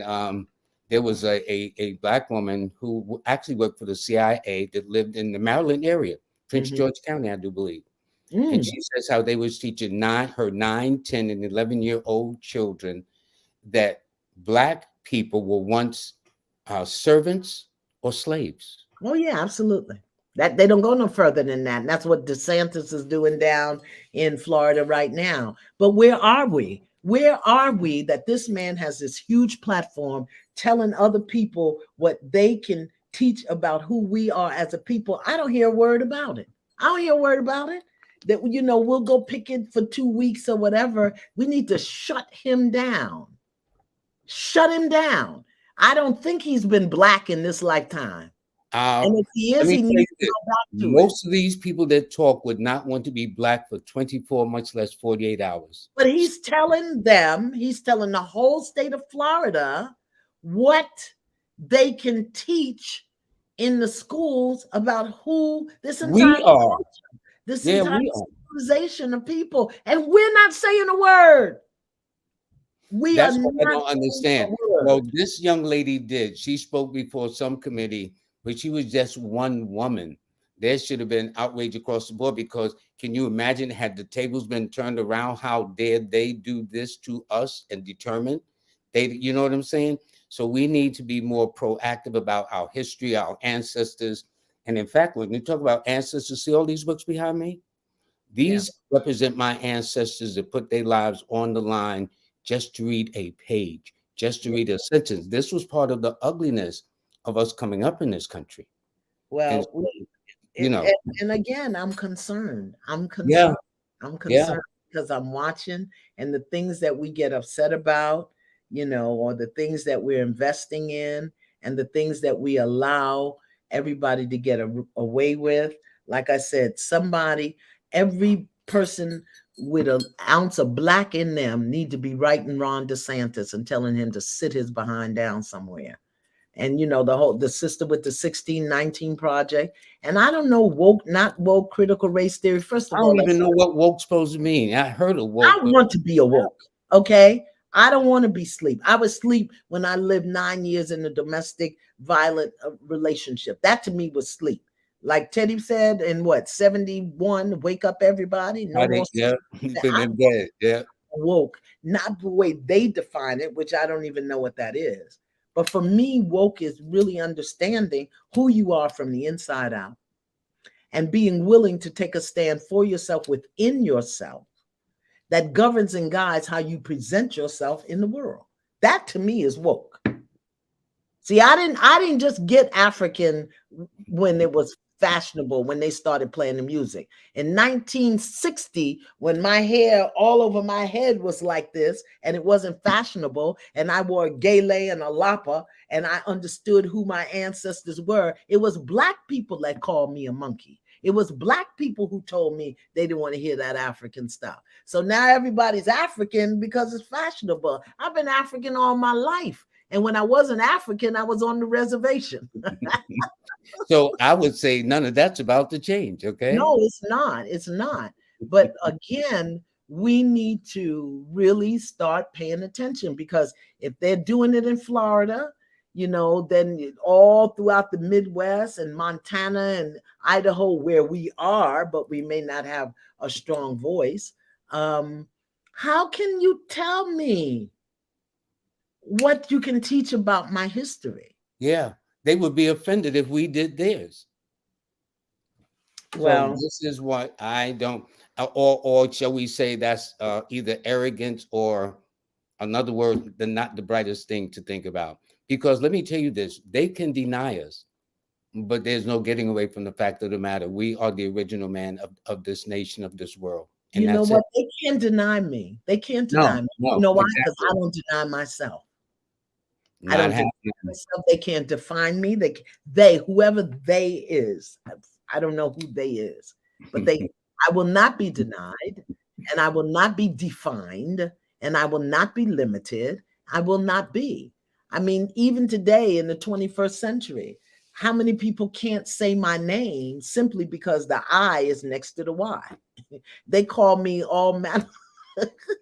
there was a black woman who actually worked for the CIA that lived in the Maryland area, Prince Mhm. George County, I do believe. And Mm. she says how they was teaching her 9, 10, and 11-year-old children that black people were once servants or slaves. Oh yeah, absolutely. That they don't go no further than that. And that's what DeSantis is doing down in Florida right now. But where are we? Where are we that this man has this huge platform telling other people what they can teach about who we are as a people? I don't hear a word about it. I don't hear a word about it. That we'll go pick it for 2 weeks or whatever. We need to shut him down. Shut him down. I don't think he's been black in this lifetime. Uh, And if he Let is, me he tell you needs to this. go back to it. Most of these people that talk would not want to be black for 24, much less 48 hours. But he's telling the whole state of Florida what they can teach in the schools about who this entire We are. culture, this Yeah, entire we are. generalization of people, and we're not saying a word. We are That's what I not don't saying a understand. Well, word. this young lady did. She spoke before some committee, but she was just one woman. There should have been outrage across the board because can you imagine had the tables been turned around, how dare they do this to us and determine? You know what I'm saying? So we need to be more proactive about our history, our ancestors. And in fact, when you talk about ancestors, see all these books behind me? Yeah. These represent my ancestors that put their lives on the line just to read a page, just to Yeah. read a sentence. This was part of the ugliness of us coming up in this country. And Well, so, you know, and again, I'm concerned. I'm yeah, concerned. I'm yeah. concerned because I'm watching, and the things that we get upset about, or the things that we're investing in, and the things that we allow everybody to get away with. Like I said, every person with an ounce of black in them need to be writing Ron DeSantis and telling him to sit his behind down somewhere. And the sister with the 1619 project. And I don't know, woke, not woke, critical race theory. First I of all, don't even know what woke's supposed to mean. I heard of I woke, but want to be awoke. Okay. I don't want to be sleep. I was sleep when I lived 9 years in a domestic violent relationship. That to me was sleep. Like Teddy said in 71, wake up everybody, no I more think, yeah, sleep. been in bed. Yeah. Woke, not the way they define it, which I don't even know what that is. But for me, woke is really understanding who you are from the inside out and being willing to take a stand for yourself within yourself that governs and guides how you present yourself in the world. That to me is woke. See, I didn't just get African when it was fashionable, when they started playing the music. In 1960, when my hair all over my head was like this and it wasn't fashionable, and I wore a gele and a lapa, and I understood who my ancestors were, it was Black people that called me a monkey. It was Black people who told me they didn't want to hear that African stuff. So now everybody's African because it's fashionable. I've been African all my life. And when I wasn't African, I was on the reservation. So I would say none of that's about to change. Okay. No, it's not. It's not. But again, we need to really start paying attention, because if they're doing it in Florida, then all throughout the Midwest and Montana and Idaho, where we are, but we may not have a strong voice. How can you tell me what you can teach about my history? Yeah. They would be offended if we did theirs. So Well, this is what I don't, or shall we say that's either arrogance or another word, not the brightest thing to think about. Because let me tell you this, they can deny us, but there's no getting away from the fact of the matter. We are the original man of this nation, of this world. And you know that's it. what? They can't deny me. They can't No, deny me. You no, know why? Because exactly. I don't deny myself. I Not don't deny happening. myself. They can't define me. Whoever they is, I don't know who they is, but I will not be denied, and I will not be defined, and I will not be limited. I will not be. I mean, even today in the 21st century, how many people can't say my name simply because the I is next to the Y? They call me all manner.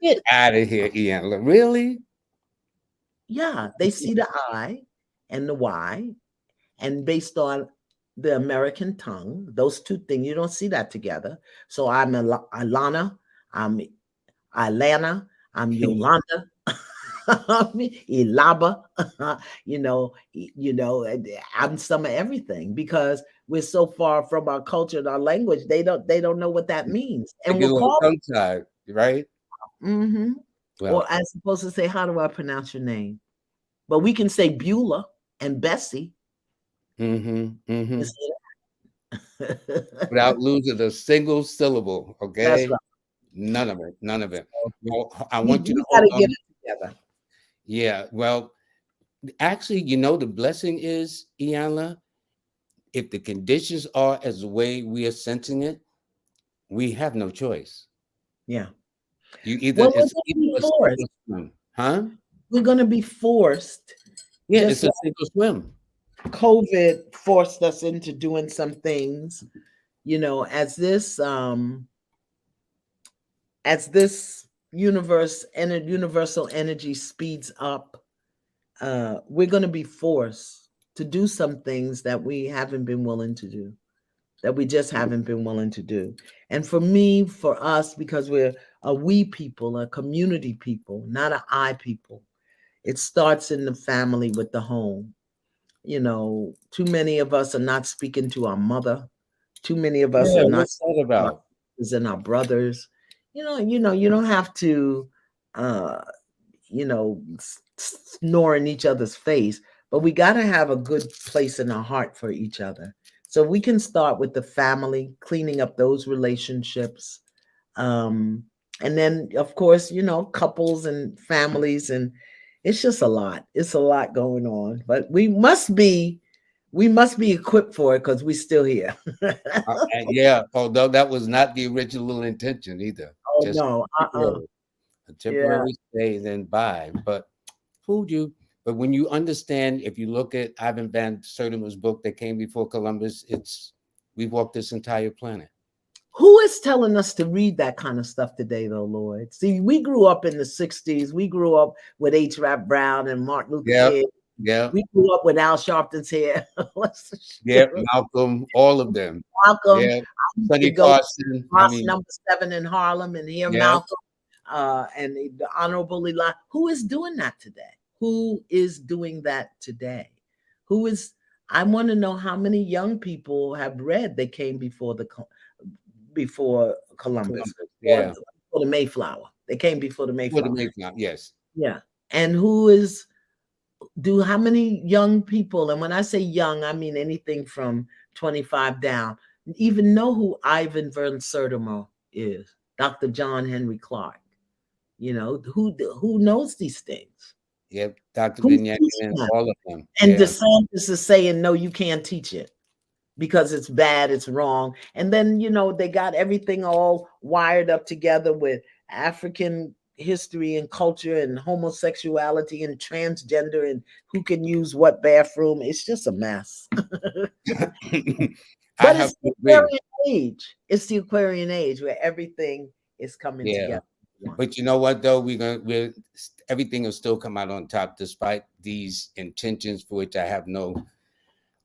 Get out of here, Iyanla. Really? Yeah, they see the I and the Y, and based on the American tongue, those two things, you don't see that together. So I'm Alana, I'm Ilana, I'm Yolanda, Ilaba, I'm some of everything, because we're so far from our culture and our language. They don't know what that means, They and get a we'll little call. tongue tied, right? Mm-hmm. Or Well, I'm supposed to say, how do I pronounce your name? But we can say Beulah and Bessie. You mm-hmm. see that? Without losing a single syllable, That's okay? right. None of it, none of it. Well, I We, want you to we got hold to get on. it together. Yeah, well, actually, the blessing is, Iyanla, if the conditions are as the way we are sensing it, we have no choice. Yeah. You either Well, we're it's going to either be a sink or forced. swim, huh? We're going to be forced, Yeah, just it's a like sink or swim. COVID forced us into doing some things, as this as this universal energy speeds up, we're going to be forced to do some things that we haven't been willing to do, that we just haven't been willing to do. And for me, for us, because we're a we people, a community people, not an I people, it starts in the family with the home. Too many of us are not speaking to our mother. Too many of us Yeah, are not what's that speaking to our about? sisters and our brothers. You don't have to, uh, snore in each other's face, but we got to have a good place in our heart for each other. So we can start with the family, cleaning up those relationships. Um, and then, of course, couples and families, and it's just a lot. It's a lot going on, but we must be equipped for it because we're still here. And yeah, although that was not the original intention either. Oh Just no, temporary, a yeah. temporary stay, then bye. But fooled you. But when you understand, if you look at Ivan Van Sertima's book that came before Columbus, it's we walked this entire planet. Who is telling us to read that kind of stuff today, though, Lloyd? See, we grew up in the 60s. We grew up with H. Rap Brown and Martin Luther Yep, King. yep, We grew up with Al Sharpton's hair. yep. Malcolm, all of them. Malcolm. Yeah, I used to Sonny go to Carson. I Ross mean, number 7 in Harlem and hear yep. Malcolm and the Honorable Elijah. Who is doing that today? Who is doing that today? Who is? I want to know how many young people have read They Came before Columbus Columbus. or Yeah, before the Mayflower. They came before the for the Mayflower. Mayflower. Yes. Yeah. And who is do how many young people, and when I say young, I mean anything from 25 down, even know who Ivan Van Sertima is, Dr. John Henry Clark. Who knows these things? Yep. Dr. Who's Vignette teaching and them? all of them. And Yeah. DeSantis is saying, no, you can't teach it because it's bad, it's wrong. And then, they got everything all wired up together with African history and culture and homosexuality and transgender and who can use what bathroom. It's just a mess. I But have it's to the agree. Aquarian age. It's the Aquarian age where everything is coming Yeah. together. One. But you know what though? We're everything will still come out on top despite these intentions for which I have no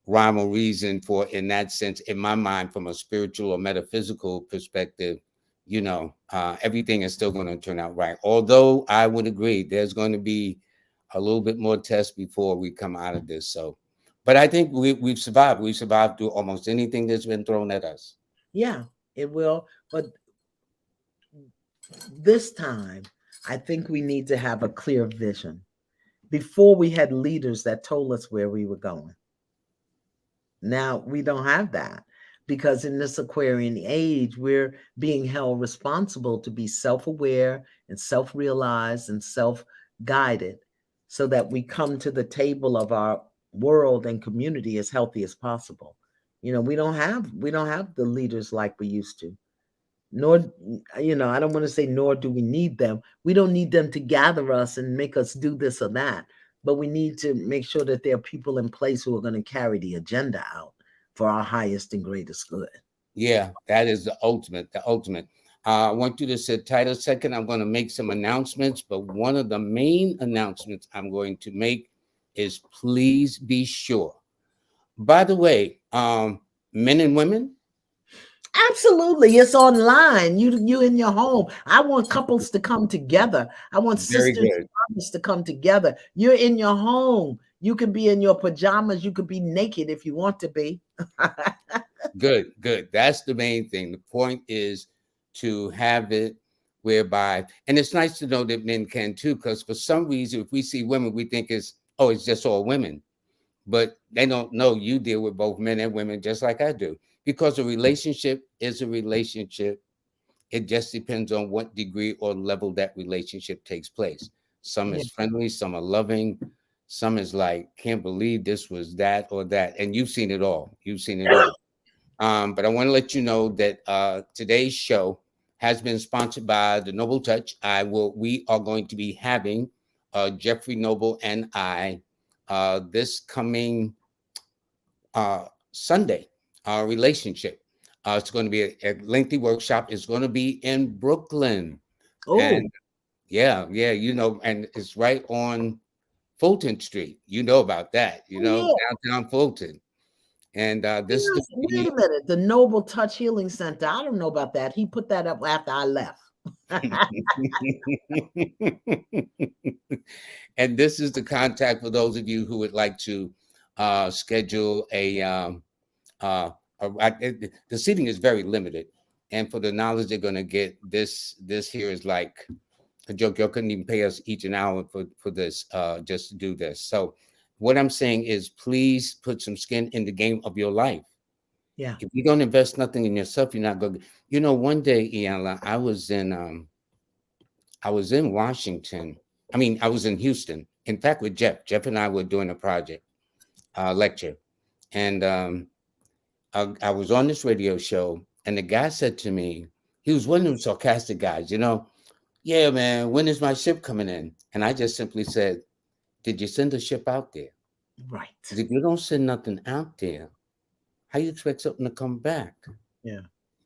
rhyme or reason for in that sense, in my mind, from a spiritual or metaphysical perspective, everything is still going to turn out right. Although I would agree there's going to be a little bit more tests before we come out of this. So, but I think we've survived. We've survived through almost anything that's been thrown at us. Yeah, it will. But this time, I think we need to have a clear vision. Before we had leaders that told us where we were going. Now we don't have that because in this Aquarian age, we're being held responsible to be self aware and self realized and self guided so that we come to the table of our world and community as healthy as possible. We don't have the leaders like we used to. Nor, I don't want to say nor do we need them. We don't need them to gather us and make us do this or that, but we need to make sure that there are people in place who are going to carry the agenda out for our highest and greatest good. Yeah, that is the ultimate. The ultimate. I want you to sit tight a second. I'm going to make some announcements, but one of the main announcements I'm going to make is please be sure. By the way, men and women, Absolutely. It's online. You in your home. I want couples to come together. I want very sisters good. and brothers to come together. You're in your home. You could be in your pajamas. You could be naked if you want to be. Good, good. That's the main thing. The point is to have it whereby, and it's nice to know that men can too, because for some reason, if we see women, we think it's just all women. But they don't know you deal with both men and women just like I do. Because a relationship is a relationship. It just depends on what degree or level that relationship takes place. Some Yeah. is friendly, some are loving, some is like, can't believe this was that or that. And you've seen it all. You've seen it all. But I want to let you know that today's show has been sponsored by the Noble Touch. We are going to be having Jeffrey Noble and I this coming Sunday, our relationship. It's going to be a lengthy workshop. It's going to be in Brooklyn. Oh, And yeah, and it's right on Fulton Street. You know about that, oh yeah. downtown Fulton. And this is Yes, wait a minute. The Noble Touch Healing Center. I don't know about that. He put that up after I left. and this is the contact for those of you who would like to schedule uh, the seating is very limited, and for the knowledge they're going to get, this here is like a joke. You couldn't even pay us each an hour for this, just to do this. So what I'm saying is, please put some skin in the game of your life. Yeah. If you don't invest nothing in yourself, you're not going to. One day, Iyanla, I was in Washington. I mean, I was in Houston. In fact, with Jeff. Jeff and I were doing a project, lecture, and I was on this radio show, and the guy said to me, he was one of those sarcastic guys, yeah, man, when is my ship coming in? And I just simply said, did you send a ship out there? Right. 'Cause if you don't send nothing out there, how you expect something to come back? Yeah.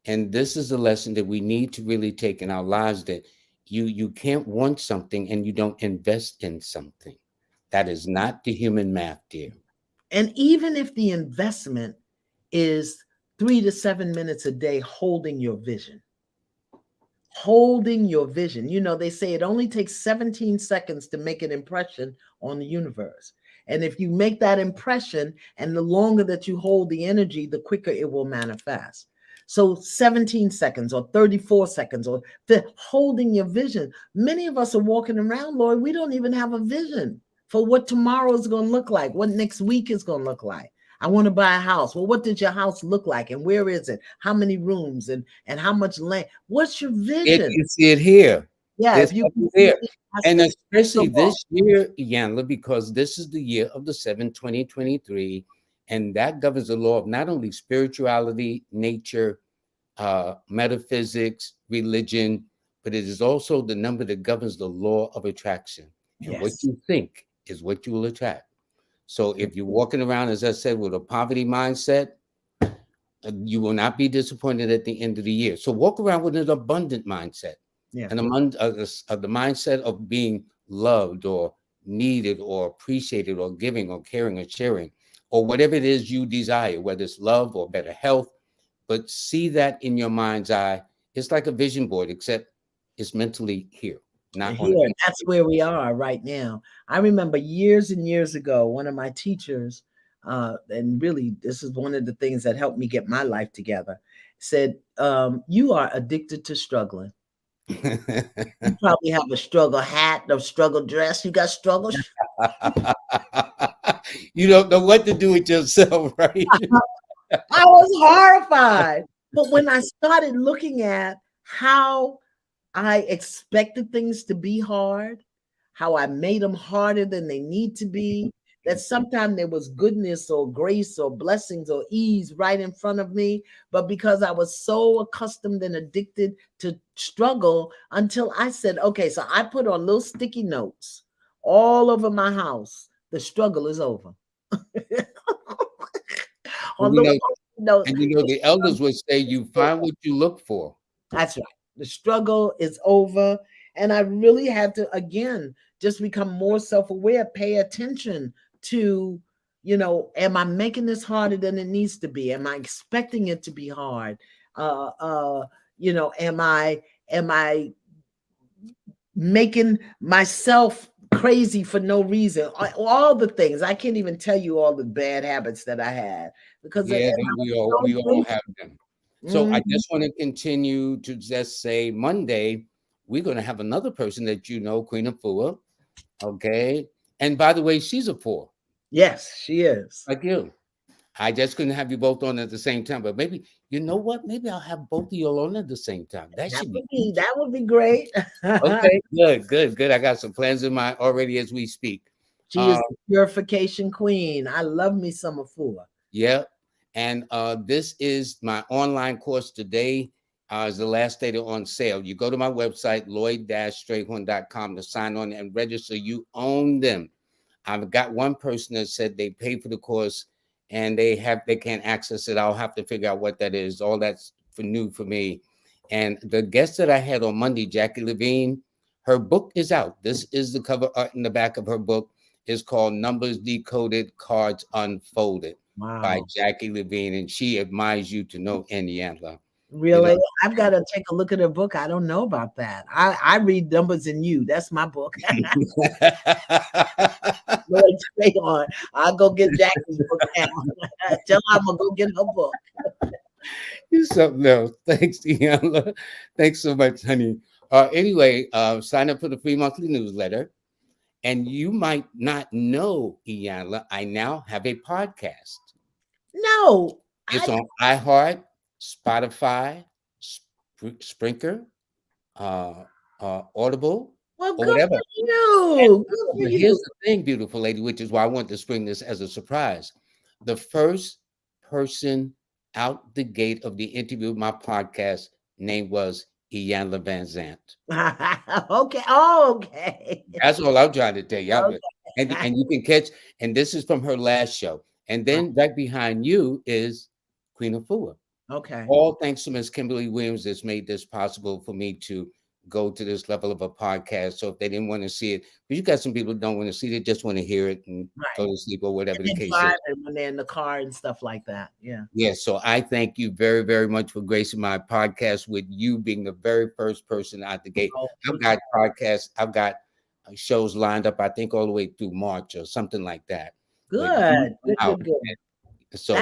And this is a lesson that we need to really take in our lives, that you can't want something and you don't invest in something. That is not the human math, dear. And even if the investment is 3 to 7 minutes a day holding your vision, holding your vision. They say it only takes 17 seconds to make an impression on the universe. And if you make that impression, and the longer that you hold the energy, the quicker it will manifest. So 17 seconds or 34 seconds, or holding your vision. Many of us are walking around, Lord, we don't even have a vision for what tomorrow is going to look like, what next week is going to look like. I want to buy a house. Well, what does your house look like? And where is it? How many rooms? And how much land? What's your vision? You see it here. Yeah, There's if you can nothing see there. it, that's And the especially crystal ball. this year, Iyanla, because this is the year of the 2023, and that governs the law of not only spirituality, nature, metaphysics, religion, but it is also the number that governs the law of attraction. And what Yes. you think is what you will attract. So if you're walking around, as I said, with a poverty mindset, you will not be disappointed at the end of the year. So walk around with an abundant mindset, Yeah. and the mindset of being loved or needed or appreciated or giving or caring or sharing or whatever it is you desire, whether it's love or better health. But see that in your mind's eye. It's like a vision board, except it's mentally here, not on a Here, piece that's where we are right now. I remember years and years ago, one of my teachers, and really, this is one of the things that helped me get my life together, said, you are addicted to struggling. of You probably have a struggle hat, a struggle dress. You got struggle. paper. You don't know what to do with yourself, right? I was horrified. But when I started looking at how I expected things to be hard, how I made them harder than they need to be, that sometimes there was goodness or grace or blessings or ease right in front of me. But because I was so accustomed and addicted to struggle, until I said, okay, so I put on little sticky notes all over my house. The struggle is over. And On little notes. the elders would say, "You find what you look for." That's right. The struggle is over. And I really had to, again, just become more self aware, pay attention to, am I making this harder than it needs to be? Am I expecting it to be hard? Uh, uh, am I making myself crazy for no reason? All the things. I can't even tell you all the bad habits that I had because Yeah, and I was we so all grateful. have them. So I Mhm. just want to continue to just say Monday, we're going to have another person that Queen of Afua. Okay. And by the way, she's a four, Yes, she is. like you. I just couldn't have you both on at the same time, but maybe, you know what? Maybe I'll have both of you on at the same time. That That should be would be easy. that would be great. Okay, good. I got some plans in mind already as we speak. She Uh, is the purification queen. I love me some Afua. yeah. And this is my online course today. Is the last day they're on sale. You go to my website, lloyd-strayhorn.com, to sign on and register. You own them. I've got one person that said they paid for the course and they can't access it. I'll have to figure out what that is. All that's new for me. And the guest that I had on Monday, Jackie Levine, her book is out. This is the cover art in the back of her book. It's called Numbers Decoded, Cards Unfolded by Wow. Jackie Levine. And she admires you to no end, Iyanla. You know, Really? I've got to take a look at her book. I don't know about that. I read Numbers in You. That's my book. Lloyd, stay on. I'll go get Jackie's book now. Tell her I'm gonna go get her book. you're something else. Thanks, Iyanla. Thanks so much, honey. Anyway, sign up for the free monthly newsletter. And you might not know, Iyanla, I now have a podcast. No, It's I on iHeart, Spotify, Sprinkler, uh, Audible, well, or good whatever. for you. Good for But you. here's the thing, beautiful lady, which is why I want to spring this as a surprise. The first person out the gate of the interview of my podcast name was Iyanla VanZant. Okay. Oh, okay. That's all I'm trying to tell you. Okay. And you can catch, and this is from her last show. And then right behind you is Queen of Afua. Okay. All thanks to Miss Kimberly Williams that's made this possible for me to go to this level of a podcast. So if they didn't want to see it, because you got some people who don't want to see it, just want to hear it and Right. go to sleep or whatever And the then case is. driving when they're in the car and stuff like that. Yeah. Yeah, so I thank you very, very much for gracing my podcast with you being the very first person out the gate. Oh, I've got podcasts, I've got shows lined up, I think all the way through March or something like that. But you good. Good. out. Good. Good. So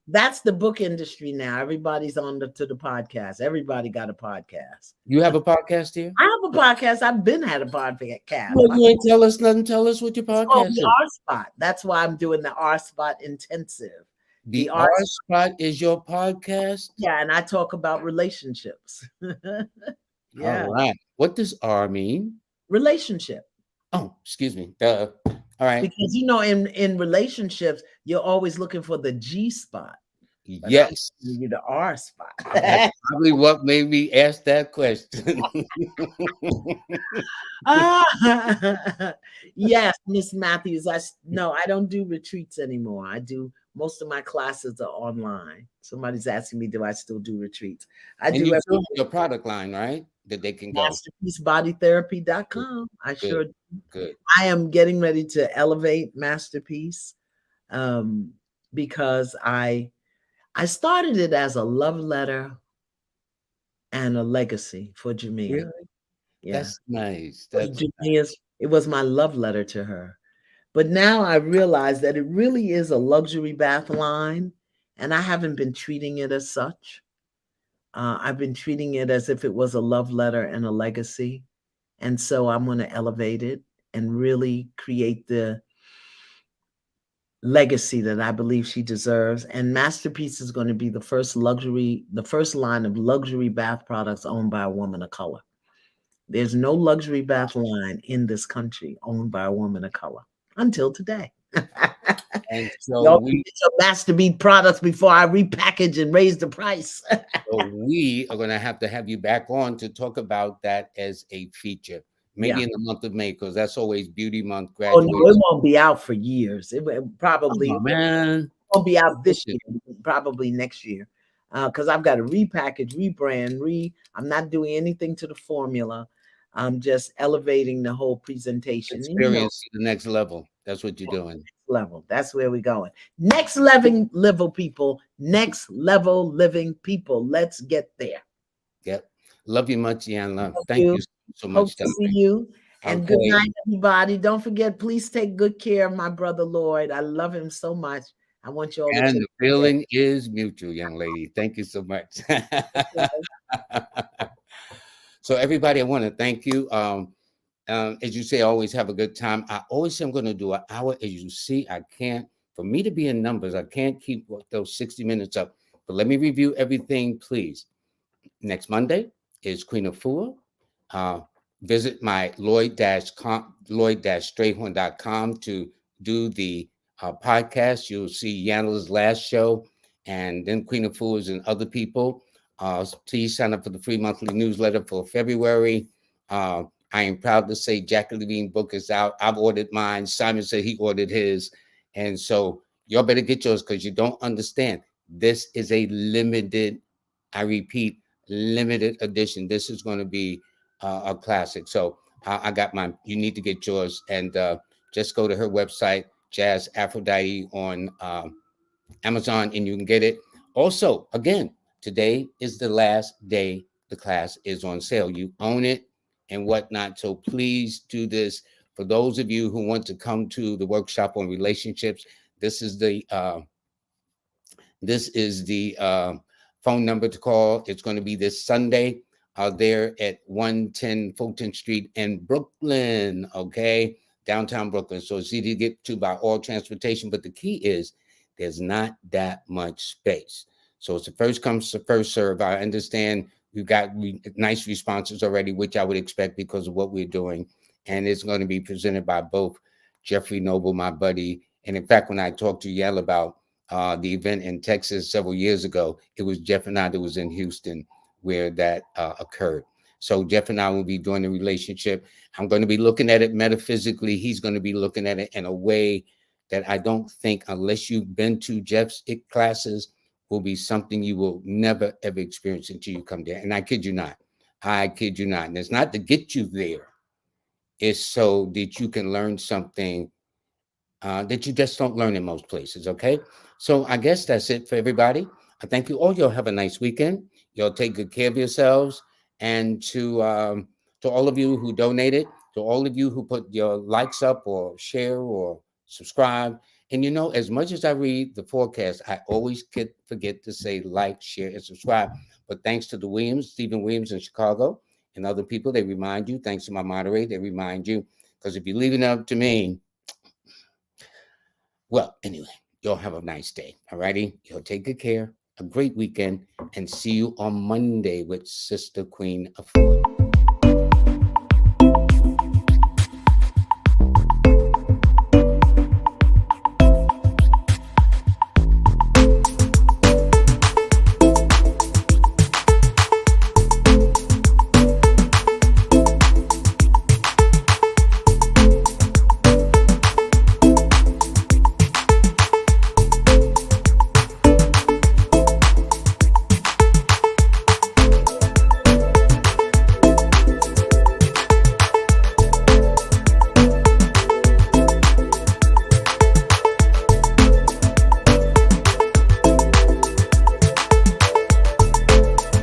That's the book industry now. Everybody's on to the podcast. Everybody got a podcast. you have a podcast here? I have a podcast. I've been had a podcast. Well, you ain't tell us nothing. Tell us what your It's called podcast the is. R Spot. That's why I'm doing the R Spot intensive. The R R Spot is your podcast? Yeah, and I talk about relationships. Yeah, All right. What does R mean? relationship. Oh, excuse me. All right. Because in relationships, you're always looking for the G spot. But I'm Yes. giving you the R spot. That's probably what made me ask that question. Yes, Miss Matthews. No, I don't do retreats anymore. I do most of my classes are online. Somebody's asking me, do I still do retreats? I And do you still everything. have your product line, right? That they can go. MasterpieceBodyTherapy.com. I sure Good. Good. I am getting ready to elevate Masterpiece because I started it as a love letter and a legacy for Jamia. Really? Yeah. That's nice. For That's Jamia's, it was my love letter to her. But now I realize that it really is a luxury bath line, and I haven't been treating it as such. I've been treating it as if it was a love letter and a legacy. And so I'm going to elevate it and really create the legacy that I believe she deserves. And Masterpiece is going to be the first line of luxury bath products owned by a woman of color. There's no luxury bath line in this country owned by a woman of color until today. and so Y'all we get your Masterpiece products before I repackage and raise the price. so we are going to have you back on to talk about that as a feature. Maybe Yeah. in the month of May, because that's always Beauty Month. Oh Graduation. no, it won't be out for years. It probably Man. won't be out this year, probably next year. Because I've got to repackage, rebrand, I'm not doing anything to the formula. I'm just elevating the whole presentation. Experience to the next level. That's what you're doing. Level. That's where we're going. Next level people. Next level living people. Let's get there. Yep. Love you much, Iyanla. Thank Thank you. you so much. Hope to see you. And Okay. good night, everybody. Don't forget, please take good care of my brother Lloyd. I love him so much. I want you all to And take the feeling is mutual, young lady. Thank you so much. So everybody, I want to thank you. As you say, always have a good time. I always say I'm going to do an hour. As you see, I can't, for me to be in numbers, I can't keep those 60 minutes up. But let me review everything, please. Next Monday is Queen of Afua. Visit my Lloyd-Strayhorn.com to do the podcast. You'll see Iyanla's last show, and then Queen of Afua's and other people. Please sign up for the free monthly newsletter for February. I am proud to say Jackie Levine book is out. I've ordered mine. Simon said he ordered his. And so y'all better get yours because you don't understand. This is a limited, I repeat, limited edition. This is going to be a classic. So I got mine. You need to get yours, and just go to her website, Jazz Aphrodite, on Amazon, and you can get it. Also, again, today is the last day the class is on sale. You own it and whatnot. So please do this. For those of you who want to come to the workshop on relationships, this is the phone number to call. It's going to be this Sunday there at 110 Fulton Street in Brooklyn, okay? Downtown Brooklyn. So it's easy to get to by all transportation. But the key is there's not that much space. So it's the first come, first serve. I understand we've got nice responses already, which I would expect because of what we're doing. And it's going to be presented by both Jeffrey Noble, my buddy. And in fact, when I talked to Iyanla about the event in Texas several years ago, it was Jeff and I that was in Houston where that occurred. So Jeff and I will be doing the relationship. I'm going to be looking at it metaphysically. He's going to be looking at it in a way that I don't think, unless you've been to Jeff's classes, will be something you will never, ever experience until you come there. And I kid you not. I kid you not. And it's not to get you there. It's so that you can learn something that you just don't learn in most places. Okay. So I guess that's it for everybody. I thank you all. Y'all have a nice weekend. Y'all take good care of yourselves. And to all of you who donated, to all of you who put your likes up or share or subscribe. And you know, as much as I read the forecast, I always forget to say like, share, and subscribe. But thanks to the Stephen Williams in Chicago, and other people, they remind you. Thanks to my moderator, they remind you. Because if you leave it up to me, well, anyway, y'all have a nice day. All righty. Y'all take good care. A great weekend. And see you on Monday with Sister Queen of Four.